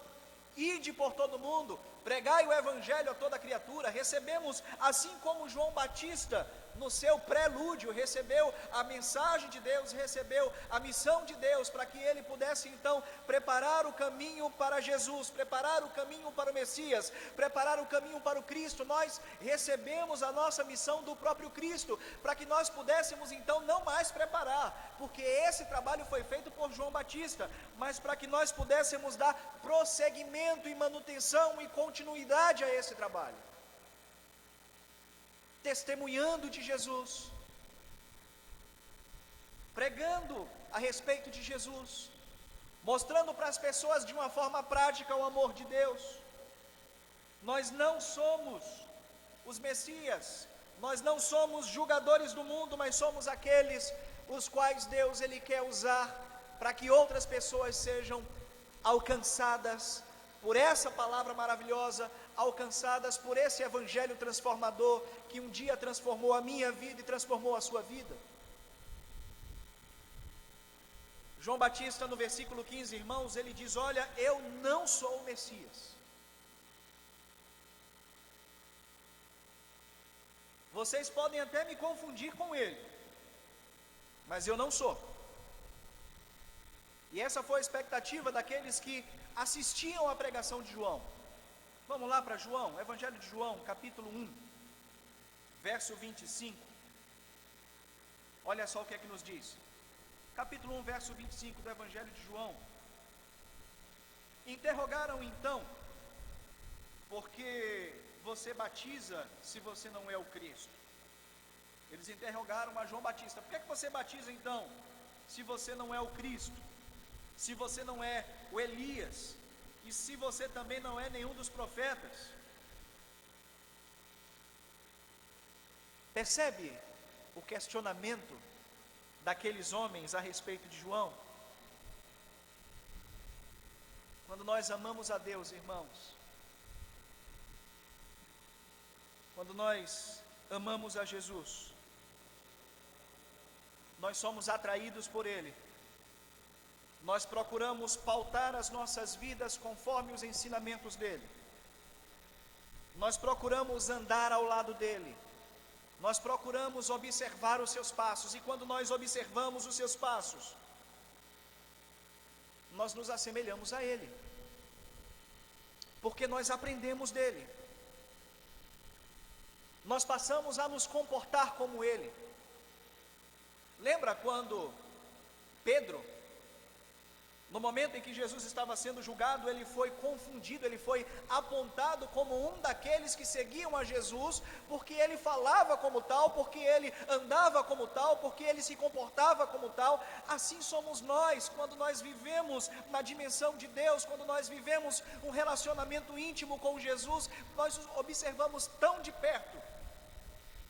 ide por todo mundo, pregai o evangelho a toda criatura. Recebemos, assim como João Batista, no seu prelúdio, recebeu a mensagem de Deus, recebeu a missão de Deus, para que ele pudesse então preparar o caminho para Jesus, preparar o caminho para o Messias, preparar o caminho para o Cristo. Nós recebemos a nossa missão do próprio Cristo, para que nós pudéssemos então não mais preparar, porque esse trabalho foi feito por João Batista, mas para que nós pudéssemos dar prosseguimento e manutenção e continuidade a esse trabalho. testemunhando de Jesus, pregando a respeito de Jesus, mostrando para as pessoas de uma forma prática o amor de Deus. Nós não somos os Messias, nós não somos julgadores do mundo, mas somos aqueles os quais Deus ele quer usar para que outras pessoas sejam alcançadas por essa palavra maravilhosa, alcançadas por esse evangelho transformador que um dia transformou a minha vida e transformou a sua vida. João Batista, no versículo 15, irmãos, ele diz: olha, eu não sou o Messias. Vocês podem até me confundir com ele, mas eu não sou. E essa foi a expectativa daqueles que assistiam à pregação de João. Vamos lá para João, Evangelho de João, capítulo 1, verso 25. Olha só o que é que nos diz. Capítulo 1, verso 25 do Evangelho de João. Interrogaram então, porque você batiza se você não é o Cristo? Eles interrogaram a João Batista: por que é que você batiza então, se você não é o Cristo? Se você não é o Elias? E se você também não é nenhum dos profetas? Percebe o questionamento daqueles homens a respeito de João? Quando nós amamos a Deus, irmãos, quando nós amamos a Jesus, nós somos atraídos por Ele, nós procuramos pautar as nossas vidas conforme os ensinamentos dEle, nós procuramos andar ao lado dEle, nós procuramos observar os seus passos, e quando nós observamos os seus passos, nós nos assemelhamos a Ele, porque nós aprendemos dEle, nós passamos a nos comportar como Ele. Lembra quando Pedro, no momento em que Jesus estava sendo julgado, ele foi confundido, ele foi apontado como um daqueles que seguiam a Jesus, porque ele falava como tal, porque ele andava como tal, porque ele se comportava como tal. Assim somos nós, quando nós vivemos na dimensão de Deus, quando nós vivemos um relacionamento íntimo com Jesus, nós observamos tão de perto,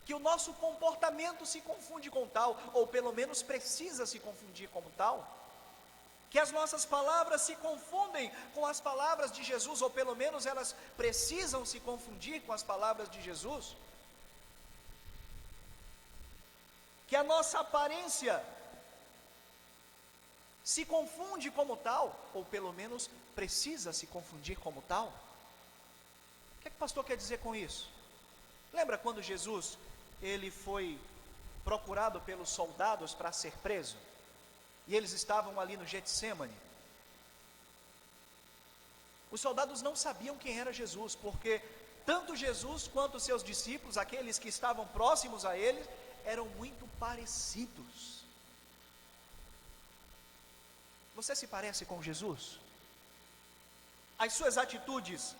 que o nosso comportamento se confunde com tal, ou pelo menos precisa se confundir como tal, que as nossas palavras se confundem com as palavras de Jesus, ou pelo menos elas precisam se confundir com as palavras de Jesus, que a nossa aparência se confunde como tal, ou pelo menos precisa se confundir como tal. O que é que o pastor quer dizer com isso? Lembra quando Jesus ele foi procurado pelos soldados para ser preso? E eles estavam ali no Getsêmani. Os soldados não sabiam quem era Jesus, porque tanto Jesus quanto os seus discípulos, aqueles que estavam próximos a ele, eram muito parecidos. Você se parece com Jesus? As suas atitudes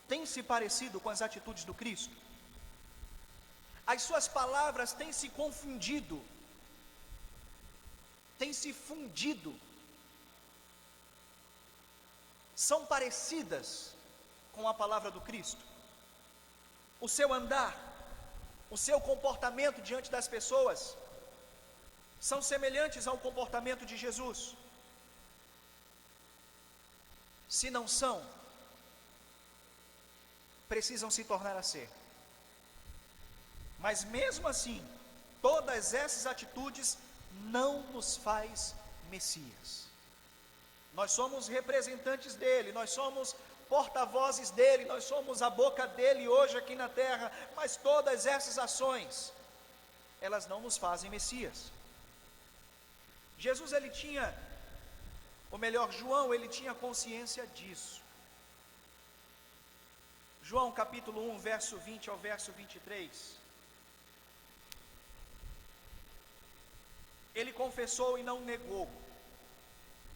têm se parecido com as atitudes do Cristo? As suas palavras têm se confundido, têm se fundido, são parecidas com a palavra do Cristo? O seu andar, o seu comportamento diante das pessoas são semelhantes ao comportamento de Jesus? Se não são, precisam se tornar a ser. Mas mesmo assim, todas essas atitudes não nos faz Messias. Nós somos representantes dele, nós somos porta-vozes dele, nós somos a boca dele hoje aqui na terra, mas todas essas ações, elas não nos fazem Messias. Jesus ele tinha, ou melhor, João ele tinha consciência disso. João capítulo 1, verso 20 ao verso 23. Ele confessou e não negou,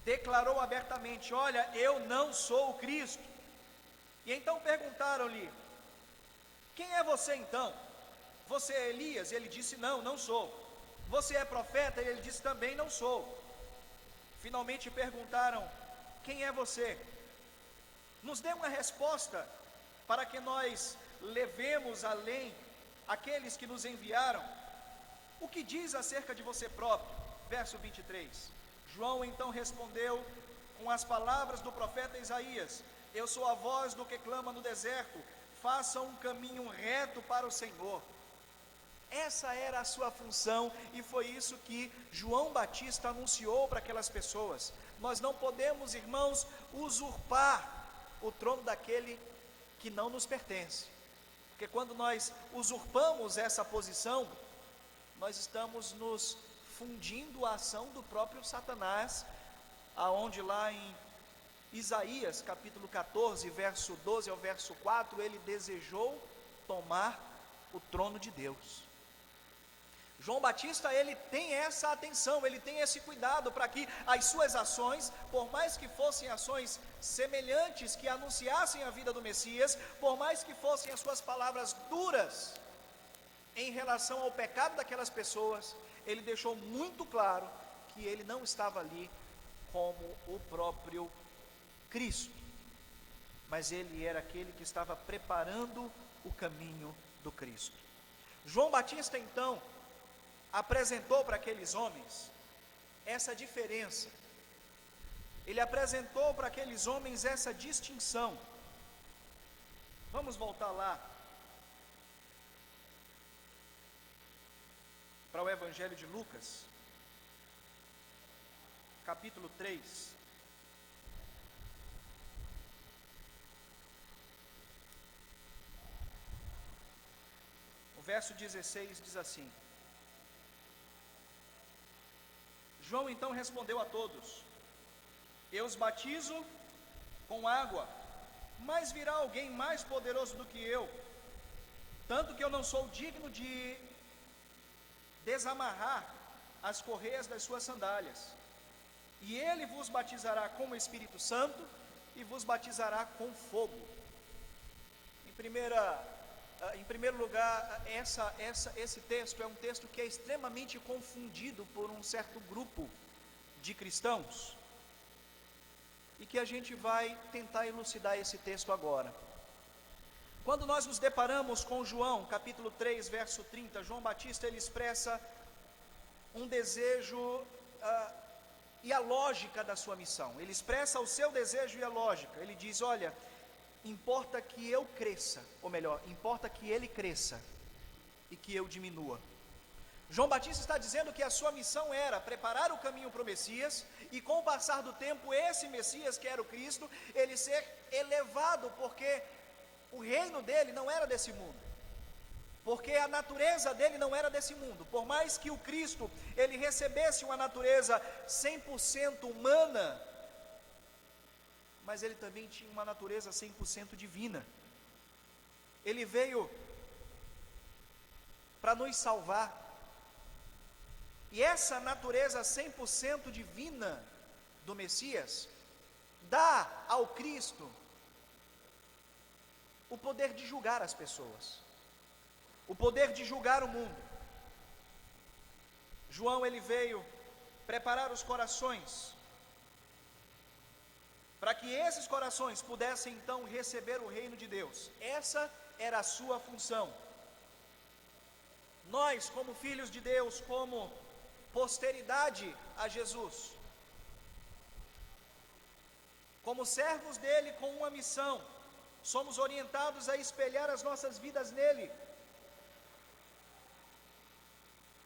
declarou abertamente: olha, eu não sou o Cristo. E então perguntaram-lhe: quem é você então? você é Elias? E ele disse: não, não sou. Você é profeta? E ele disse: também não sou. Finalmente perguntaram: quem é você? Nos dê uma resposta para que nós levemos além aqueles que nos enviaram. O que diz acerca de você próprio? Verso 23. João então respondeu com as palavras do profeta Isaías: eu sou a voz do que clama no deserto, faça um caminho reto para o Senhor. Essa era a sua função, e foi isso que João Batista anunciou para aquelas pessoas. Nós não podemos, irmãos, usurpar o trono daquele que não nos pertence, porque quando nós usurpamos essa posição, nós estamos nos fundindo a ação do próprio Satanás, aonde lá em Isaías capítulo 14, verso 12 ao verso 4, ele desejou tomar o trono de Deus. João Batista, ele tem essa atenção, ele tem esse cuidado para que as suas ações, por mais que fossem ações semelhantes, que anunciassem a vida do Messias, por mais que fossem as suas palavras duras em relação ao pecado daquelas pessoas, ele deixou muito claro que ele não estava ali como o próprio Cristo, mas ele era aquele que estava preparando o caminho do Cristo. João Batista então apresentou para aqueles homens essa diferença, ele apresentou para aqueles homens essa distinção. Vamos voltar lá para o Evangelho de Lucas, capítulo 3. O verso 16 diz assim: João então respondeu a todos: eu os batizo com água, mas virá alguém mais poderoso do que eu, tanto que eu não sou digno de desamarrar as correias das suas sandálias. E ele vos batizará com o Espírito Santo e vos batizará com fogo. Em primeiro lugar, esse texto é um texto que é extremamente confundido por um certo grupo de cristãos, e que a gente vai tentar elucidar esse texto agora. Quando nós nos deparamos com João, capítulo 3, verso 30, João Batista, ele expressa um desejo e a lógica da sua missão. Ele expressa o seu desejo e a lógica. Ele diz: olha, importa que eu cresça, ou melhor, importa que ele cresça e que eu diminua. João Batista está dizendo que a sua missão era preparar o caminho para o Messias, e com o passar do tempo, esse Messias, que era o Cristo, ele ser elevado, porque o reino dele não era desse mundo, porque a natureza dele não era desse mundo. Por mais que o Cristo, ele recebesse uma natureza 100% humana, mas ele também tinha uma natureza 100% divina. Ele veio para nos salvar, e essa natureza 100% divina do Messias dá ao Cristo o poder de julgar as pessoas, o poder de julgar o mundo. João, ele veio preparar os corações, para que esses corações pudessem então receber o reino de Deus. Essa era a sua função. Nós, como filhos de Deus, como posteridade a Jesus, como servos dele com uma missão, somos orientados a espelhar as nossas vidas nele.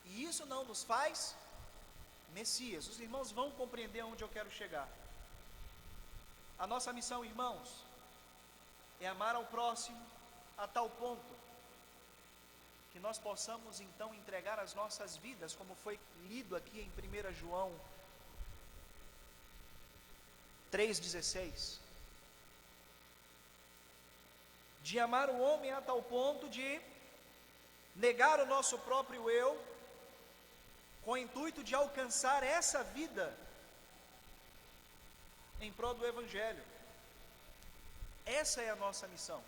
E isso não nos faz Messias. Os irmãos vão compreender onde eu quero chegar. A nossa missão, irmãos, é amar ao próximo a tal ponto que nós possamos então entregar as nossas vidas, como foi lido aqui em 1 João 3,16, de amar o homem a tal ponto de negar o nosso próprio eu, com o intuito de alcançar essa vida em prol do Evangelho. Essa é a nossa missão.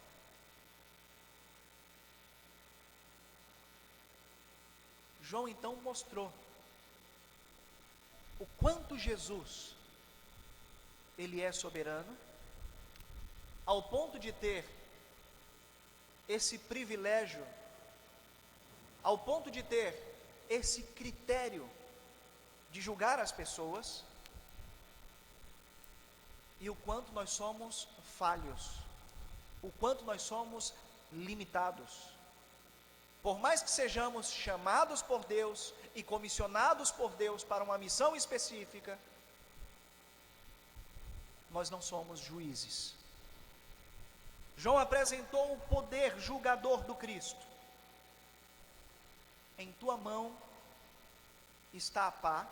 João então mostrou o quanto Jesus, ele é soberano, ao ponto de ter esse privilégio, ao ponto de ter esse critério de julgar as pessoas, e o quanto nós somos falhos, o quanto nós somos limitados. Por mais que sejamos chamados por Deus e comissionados por Deus para uma missão específica, nós não somos juízes. João apresentou o poder julgador do Cristo. Em tua mão está a pá,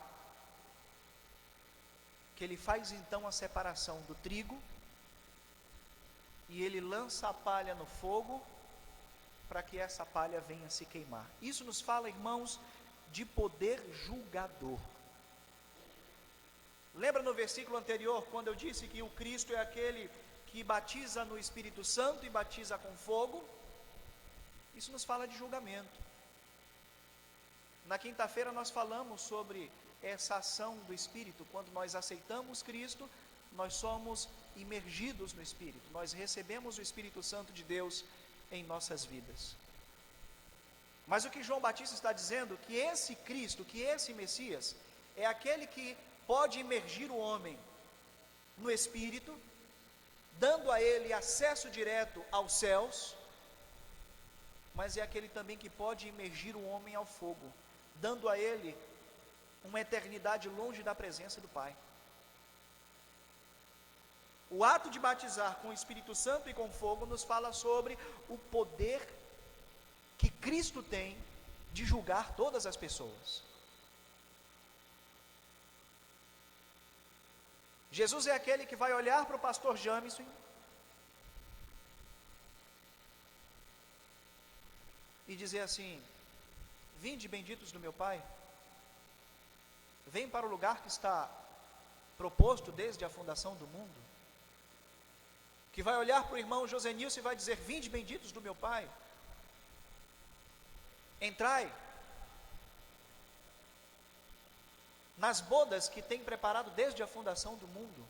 que ele faz então a separação do trigo, e ele lança a palha no fogo, para que essa palha venha se queimar. Isso nos fala, irmãos, de poder julgador. Lembra no versículo anterior, quando eu disse que o Cristo é aquele que batiza no Espírito Santo e batiza com fogo? Isso nos fala de julgamento. Na quinta-feira nós falamos sobre essa ação do Espírito. Quando nós aceitamos Cristo, nós somos imergidos no Espírito, nós recebemos o Espírito Santo de Deus em nossas vidas. Mas o que João Batista está dizendo, que esse Cristo, que esse Messias, é aquele que pode imergir o homem no Espírito, dando a ele acesso direto aos céus, mas é aquele também que pode imergir o homem ao fogo, dando a ele uma eternidade longe da presença do Pai. O ato de batizar com o Espírito Santo e com fogo nos fala sobre o poder que Cristo tem de julgar todas as pessoas. Jesus é aquele que vai olhar para o pastor Jamison e dizer assim: vinde benditos do meu Pai, vem para o lugar que está proposto desde a fundação do mundo. Que vai olhar para o irmão José Nilson e vai dizer: vinde benditos do meu Pai, entrai nas bodas que tem preparado desde a fundação do mundo.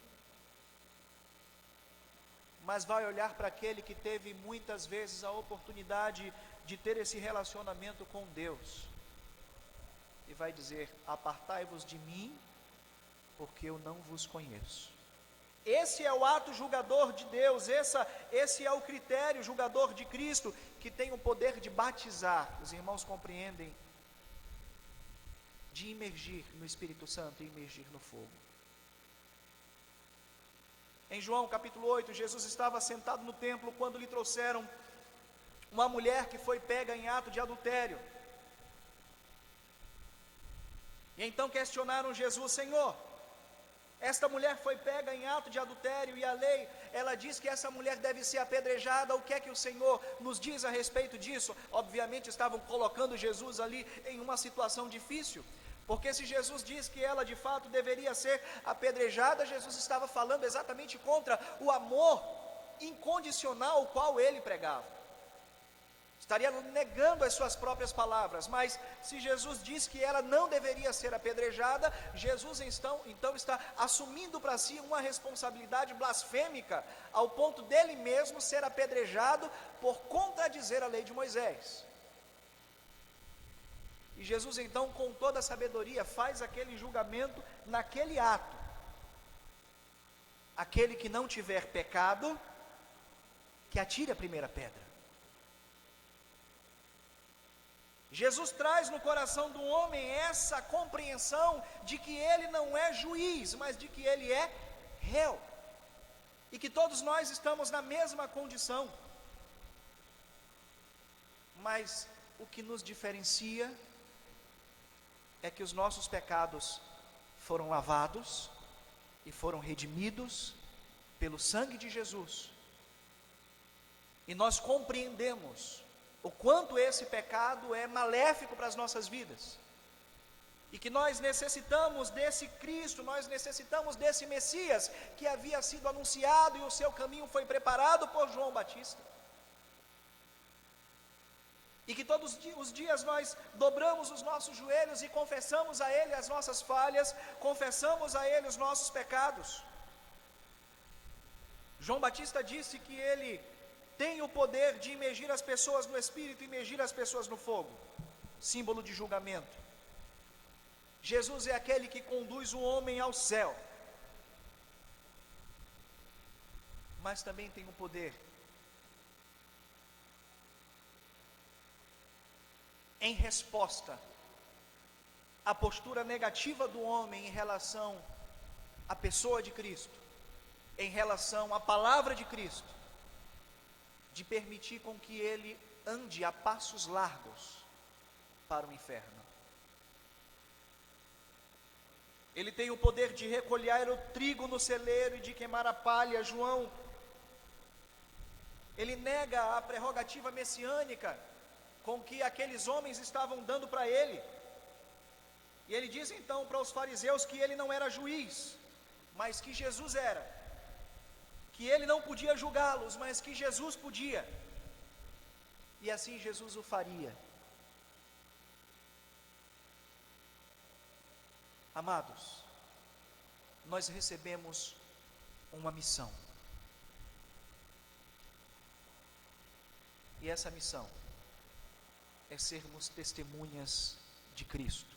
Mas vai olhar para aquele que teve muitas vezes a oportunidade de ter esse relacionamento com Deus e vai dizer: apartai-vos de mim, porque eu não vos conheço. Esse é o ato julgador de Deus, esse é o critério julgador de Cristo, que tem o poder de batizar. Os irmãos compreendem? De imergir no Espírito Santo e imergir no fogo. Em João capítulo 8, Jesus estava sentado no templo quando lhe trouxeram uma mulher que foi pega em ato de adultério. E então questionaram Jesus: Senhor, esta mulher foi pega em ato de adultério e a lei, ela diz que essa mulher deve ser apedrejada. O que é que o Senhor nos diz a respeito disso? Obviamente estavam colocando Jesus ali em uma situação difícil, porque se Jesus diz que ela de fato deveria ser apedrejada, Jesus estava falando exatamente contra o amor incondicional o qual ele pregava. Estaria negando as suas próprias palavras. Mas se Jesus diz que ela não deveria ser apedrejada, Jesus então está assumindo para si uma responsabilidade blasfêmica, ao ponto dele mesmo ser apedrejado por contradizer a lei de Moisés. E Jesus então, com toda a sabedoria, faz aquele julgamento naquele ato. Aquele que não tiver pecado, que atire a primeira pedra. Jesus traz no coração do homem essa compreensão de que ele não é juiz, mas de que ele é réu, e que todos nós estamos na mesma condição. Mas o que nos diferencia é que os nossos pecados foram lavados e foram redimidos pelo sangue de Jesus, e nós compreendemos o quanto esse pecado é maléfico para as nossas vidas, e que nós necessitamos desse Cristo, nós necessitamos desse Messias que havia sido anunciado, e o seu caminho foi preparado por João Batista. e que todos os dias nós dobramos os nossos joelhos e confessamos a Ele as nossas falhas, confessamos a Ele os nossos pecados. João Batista disse que ele tem o poder de imergir as pessoas no Espírito e imergir as pessoas no fogo, símbolo de julgamento. Jesus é aquele que conduz o homem ao céu, mas também tem o poder em resposta à postura negativa do homem em relação à pessoa de Cristo, em relação à palavra de Cristo, de permitir com que ele ande a passos largos para o inferno. Ele tem o poder de recolher o trigo no celeiro e de queimar a palha. João, ele nega a prerrogativa messiânica com que aqueles homens estavam dando para ele. E ele diz então para os fariseus que ele não era juiz, mas que Jesus era, que ele não podia julgá-los, mas que Jesus podia, e assim Jesus o faria. Amados, nós recebemos uma missão, e essa missão é sermos testemunhas de Cristo,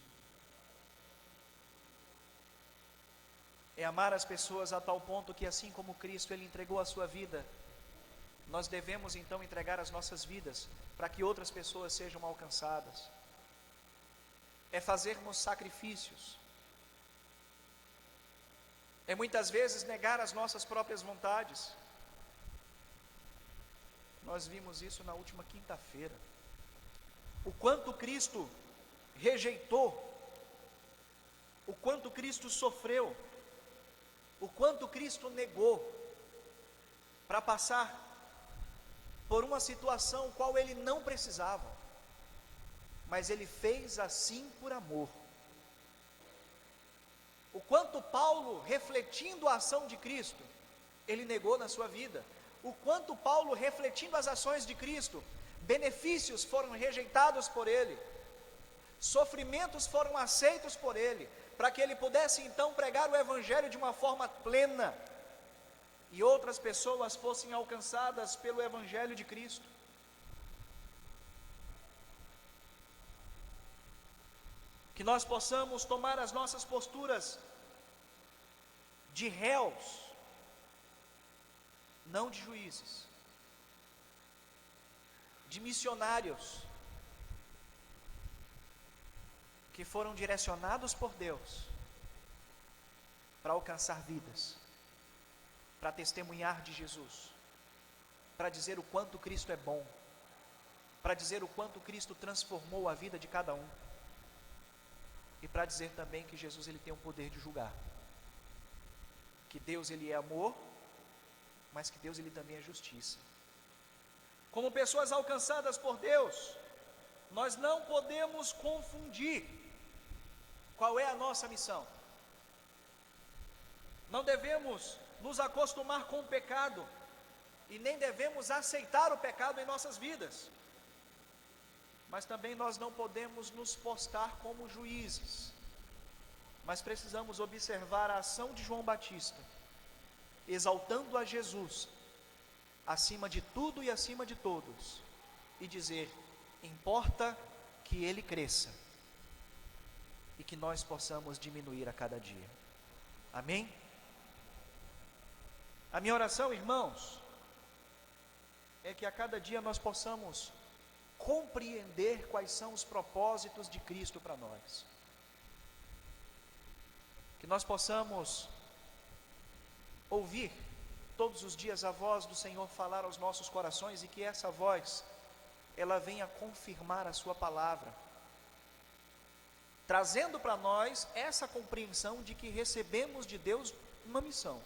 é amar as pessoas a tal ponto que, assim como Cristo ele entregou a sua vida, nós devemos então entregar as nossas vidas para que outras pessoas sejam alcançadas. É fazermos sacrifícios, é muitas vezes negar as nossas próprias vontades. Nós vimos isso na última quinta-feira, o quanto Cristo rejeitou, o quanto Cristo sofreu, o quanto Cristo negou, para passar por uma situação qual ele não precisava, mas ele fez assim por amor. O quanto Paulo, refletindo a ação de Cristo, ele negou na sua vida. O quanto Paulo, refletindo as ações de Cristo, benefícios foram rejeitados por ele, sofrimentos foram aceitos por ele, para que ele pudesse então pregar o Evangelho de uma forma plena, e outras pessoas fossem alcançadas pelo Evangelho de Cristo. Que nós possamos tomar as nossas posturas de réus, não de juízes, de missionários, que foram direcionados por Deus para alcançar vidas, para testemunhar de Jesus, para dizer o quanto Cristo é bom, para dizer o quanto Cristo transformou a vida de cada um, e para dizer também que Jesus ele tem o poder de julgar, que Deus ele é amor, mas que Deus ele também é justiça. Como pessoas alcançadas por Deus, nós não podemos confundir qual é a nossa missão. Não devemos nos acostumar com o pecado e nem devemos aceitar o pecado em nossas vidas. Mas também nós não podemos nos postar como juízes, mas precisamos observar a ação de João Batista, exaltando a Jesus acima de tudo e acima de todos, e dizer: importa que ele cresça e que nós possamos diminuir a cada dia. Amém? A minha oração, irmãos, é que a cada dia nós possamos compreender quais são os propósitos de Cristo para nós, que nós possamos ouvir todos os dias a voz do Senhor falar aos nossos corações, e que essa voz ela venha confirmar a sua palavra, trazendo para nós essa compreensão de que recebemos de Deus uma missão,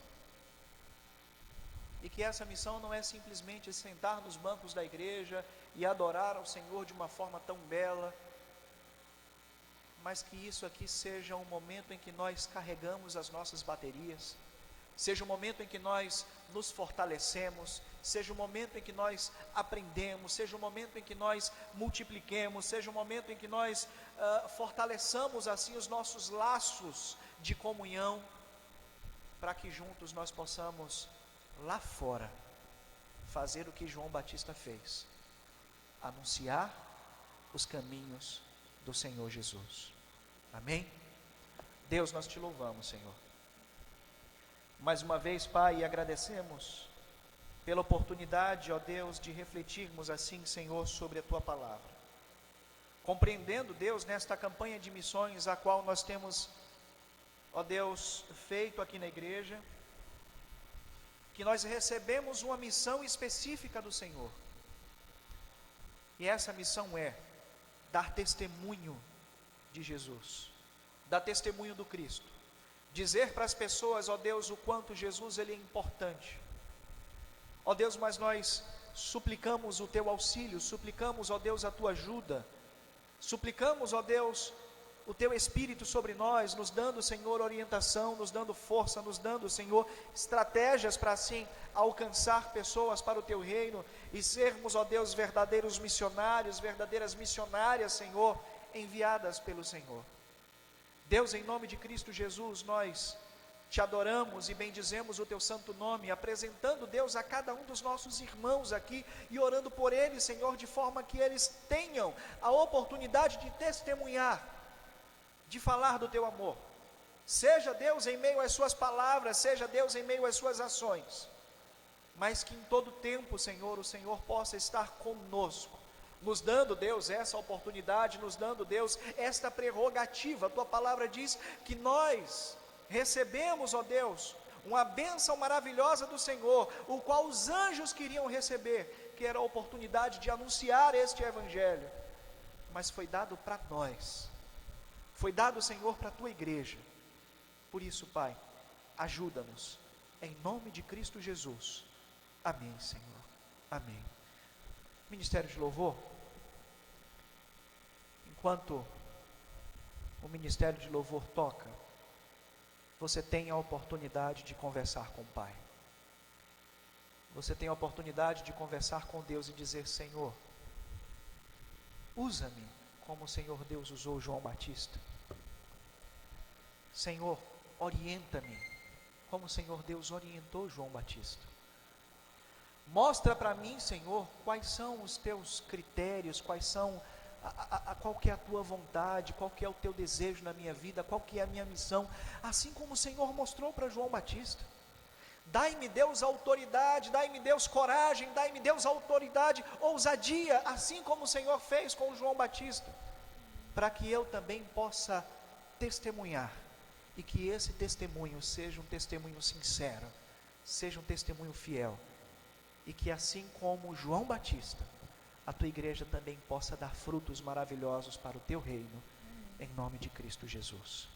e que essa missão não é simplesmente sentar nos bancos da igreja e adorar ao Senhor de uma forma tão bela, mas que isso aqui seja um momento em que nós carregamos as nossas baterias, seja um momento em que nós nos fortalecemos, seja o momento em que nós aprendemos, seja o momento em que nós multipliquemos, seja o momento em que nós fortaleçamos assim os nossos laços de comunhão, para que juntos nós possamos lá fora fazer o que João Batista fez, anunciar os caminhos do Senhor Jesus. Amém? Deus, nós te louvamos, Senhor. Mais uma vez, Pai, agradecemos pela oportunidade, ó Deus, de refletirmos assim, Senhor, sobre a Tua palavra. Compreendendo, Deus, nesta campanha de missões, a qual nós temos, ó Deus, feito aqui na igreja, que nós recebemos uma missão específica do Senhor. E essa missão é dar testemunho de Jesus, dar testemunho do Cristo, dizer para as pessoas, ó Deus, o quanto Jesus ele é importante. Ó Deus, mas nós suplicamos o Teu auxílio, suplicamos, ó Deus, a Tua ajuda, suplicamos, ó Deus, o Teu Espírito sobre nós, nos dando, Senhor, orientação, nos dando força, nos dando, Senhor, estratégias para assim alcançar pessoas para o Teu reino e sermos, ó Deus, verdadeiros missionários, verdadeiras missionárias, Senhor, enviadas pelo Senhor. Deus, em nome de Cristo Jesus, nós Te adoramos e bendizemos o Teu santo nome, apresentando, Deus, a cada um dos nossos irmãos aqui e orando por eles, Senhor, de forma que eles tenham a oportunidade de testemunhar, de falar do Teu amor. Seja Deus em meio às suas palavras, seja Deus em meio às suas ações, mas que em todo tempo, Senhor, o Senhor possa estar conosco, nos dando, Deus, essa oportunidade, nos dando, Deus, esta prerrogativa. A Tua palavra diz que nós recebemos, ó Deus, uma bênção maravilhosa do Senhor, o qual os anjos queriam receber, que era a oportunidade de anunciar este Evangelho, mas foi dado para nós, foi dado, Senhor, para a Tua igreja. Por isso, Pai, ajuda-nos, em nome de Cristo Jesus. Amém, Senhor, amém. Ministério de Louvor, enquanto o Ministério de Louvor toca, você tem a oportunidade de conversar com o Pai, você tem a oportunidade de conversar com Deus e dizer: Senhor, usa-me como o Senhor Deus usou João Batista. Senhor, orienta-me como o Senhor Deus orientou João Batista. Mostra para mim, Senhor, quais são os Teus critérios, quais são qual que é a Tua vontade, qual que é o Teu desejo na minha vida, qual que é a minha missão, assim como o Senhor mostrou para João Batista. Dai-me, Deus, autoridade, dai-me, Deus, coragem, dai-me, Deus, autoridade, ousadia, assim como o Senhor fez com João Batista, para que eu também possa testemunhar, e que esse testemunho seja um testemunho sincero, seja um testemunho fiel, e que assim como João Batista, a Tua igreja também possa dar frutos maravilhosos para o Teu reino, em nome de Cristo Jesus.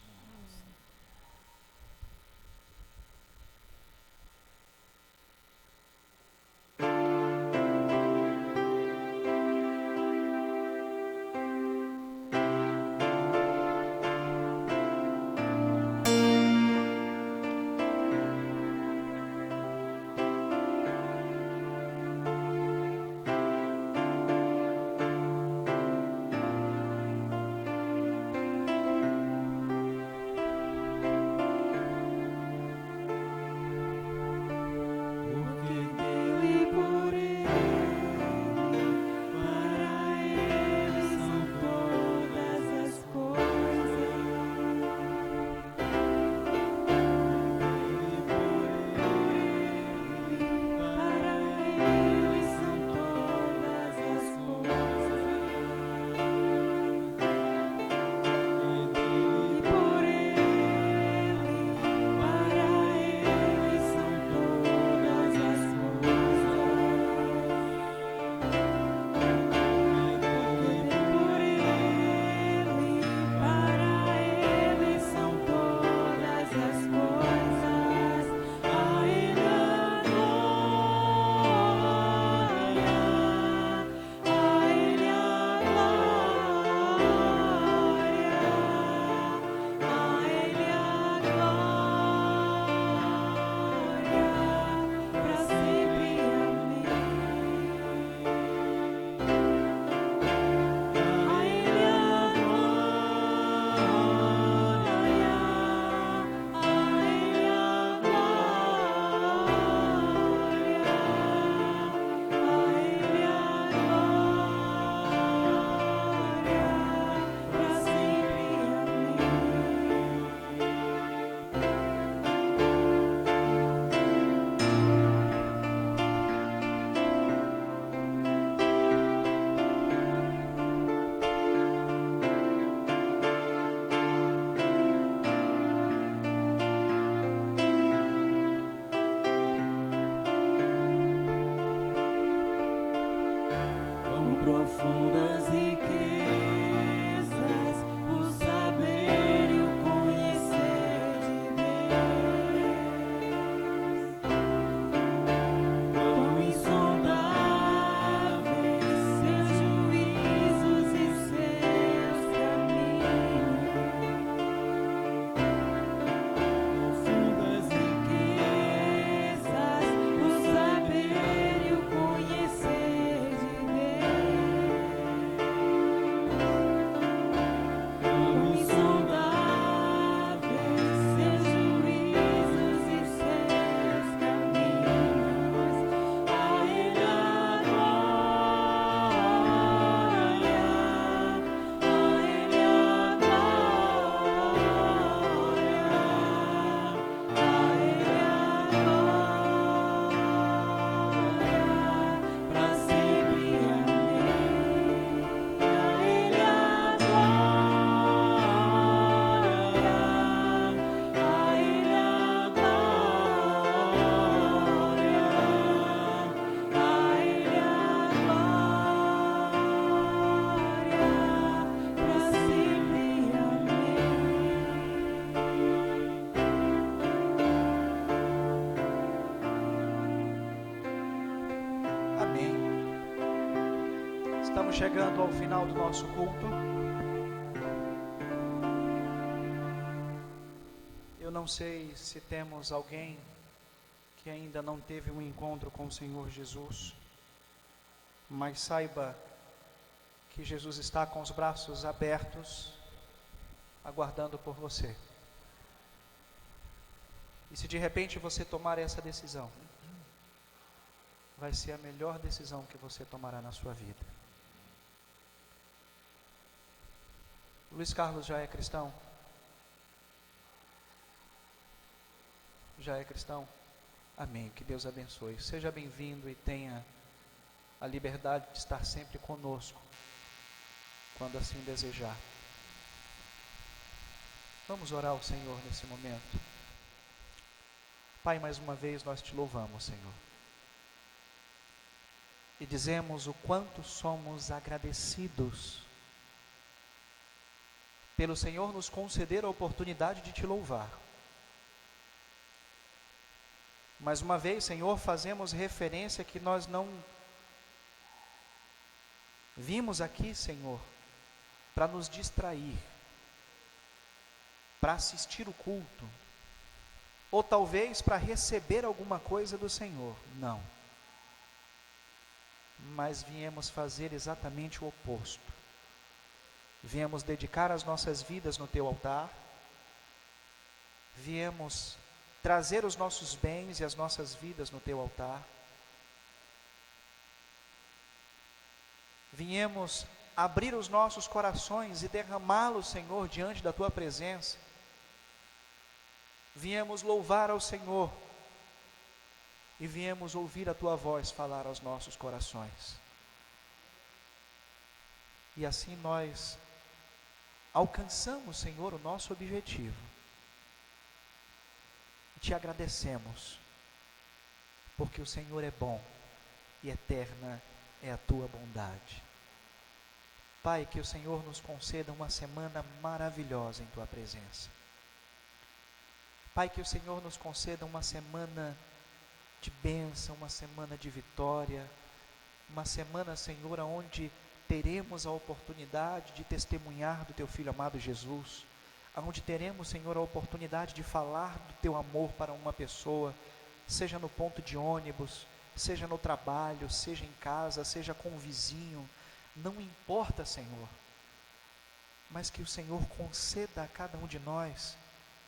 Estamos chegando ao final do nosso culto. Eu não sei se temos alguém que ainda não teve um encontro com o Senhor Jesus, mas saiba que Jesus está com os braços abertos, aguardando por você. E se de repente você tomar essa decisão, vai ser a melhor decisão que você tomará na sua vida. Luiz Carlos já é cristão? Já é cristão? Amém. Que Deus abençoe. Seja bem-vindo e tenha a liberdade de estar sempre conosco, quando assim desejar. Vamos orar ao Senhor nesse momento. Pai, mais uma vez nós te louvamos, Senhor. E dizemos o quanto somos agradecidos pelo Senhor nos conceder a oportunidade de te louvar. Mais uma vez, Senhor, fazemos referência que nós não vimos aqui, Senhor, para nos distrair, para assistir o culto, ou talvez para receber alguma coisa do Senhor. Não. Mas viemos fazer exatamente o oposto. Viemos dedicar as nossas vidas no teu altar, viemos trazer os nossos bens e as nossas vidas no teu altar, viemos abrir os nossos corações e derramá-los, Senhor, diante da tua presença, viemos louvar ao Senhor e viemos ouvir a tua voz falar aos nossos corações. E assim nós alcançamos, Senhor, o nosso objetivo. Te agradecemos, porque o Senhor é bom e eterna é a tua bondade. Pai, que o Senhor nos conceda uma semana maravilhosa em tua presença. Pai, que o Senhor nos conceda uma semana de bênção, uma semana de vitória, uma semana, Senhor, onde teremos a oportunidade de testemunhar do teu Filho amado Jesus, onde teremos, Senhor, a oportunidade de falar do teu amor para uma pessoa, seja no ponto de ônibus, seja no trabalho, seja em casa, seja com o vizinho, não importa, Senhor, mas que o Senhor conceda a cada um de nós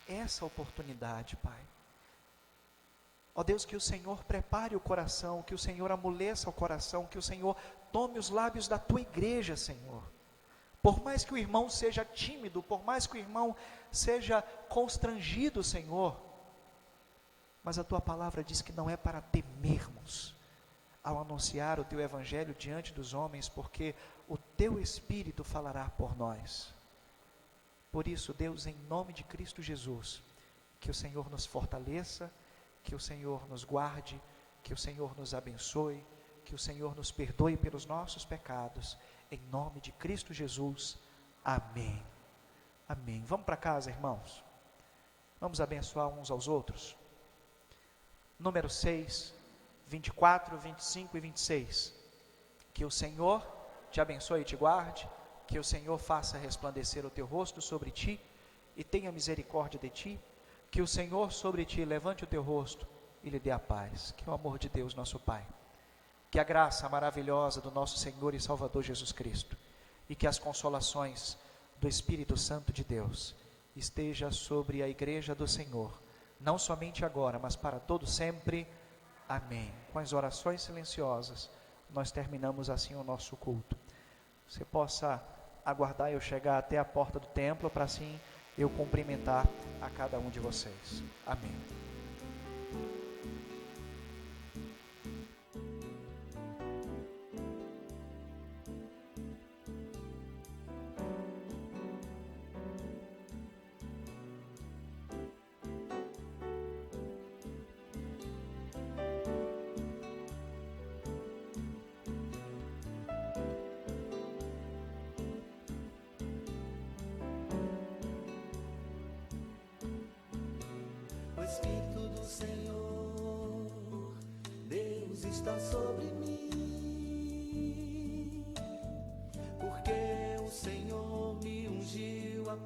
essa oportunidade, Pai. Ó Deus, que o Senhor prepare o coração, que o Senhor amoleça o coração, que o Senhor tome os lábios da tua igreja, Senhor. Por mais que o irmão seja tímido, por mais que o irmão seja constrangido, Senhor, mas a tua palavra diz que não é para temermos ao anunciar o teu evangelho diante dos homens, porque o teu Espírito falará por nós. Por isso, Deus, em nome de Cristo Jesus, que o Senhor nos fortaleça, que o Senhor nos guarde, que o Senhor nos abençoe, que o Senhor nos perdoe pelos nossos pecados, em nome de Cristo Jesus, amém. Amém. Vamos para casa, irmãos. Vamos abençoar uns aos outros. Número 6, 24, 25 e 26. Que o Senhor te abençoe e te guarde, que o Senhor faça resplandecer o teu rosto sobre ti e tenha misericórdia de ti, que o Senhor sobre ti levante o teu rosto e lhe dê a paz. Que o amor de Deus, nosso Pai, que a graça maravilhosa do nosso Senhor e Salvador Jesus Cristo e que as consolações do Espírito Santo de Deus esteja sobre a igreja do Senhor, não somente agora, mas para todo sempre. Amém. Com as orações silenciosas, nós terminamos assim o nosso culto. Você possa aguardar eu chegar até a porta do templo, para assim eu cumprimentar a cada um de vocês. Amém. O Espírito do Senhor, Deus está sobre mim,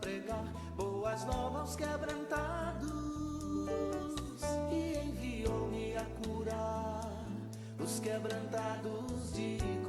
pregar boas novas aos quebrantados, e enviou-me a curar os quebrantados de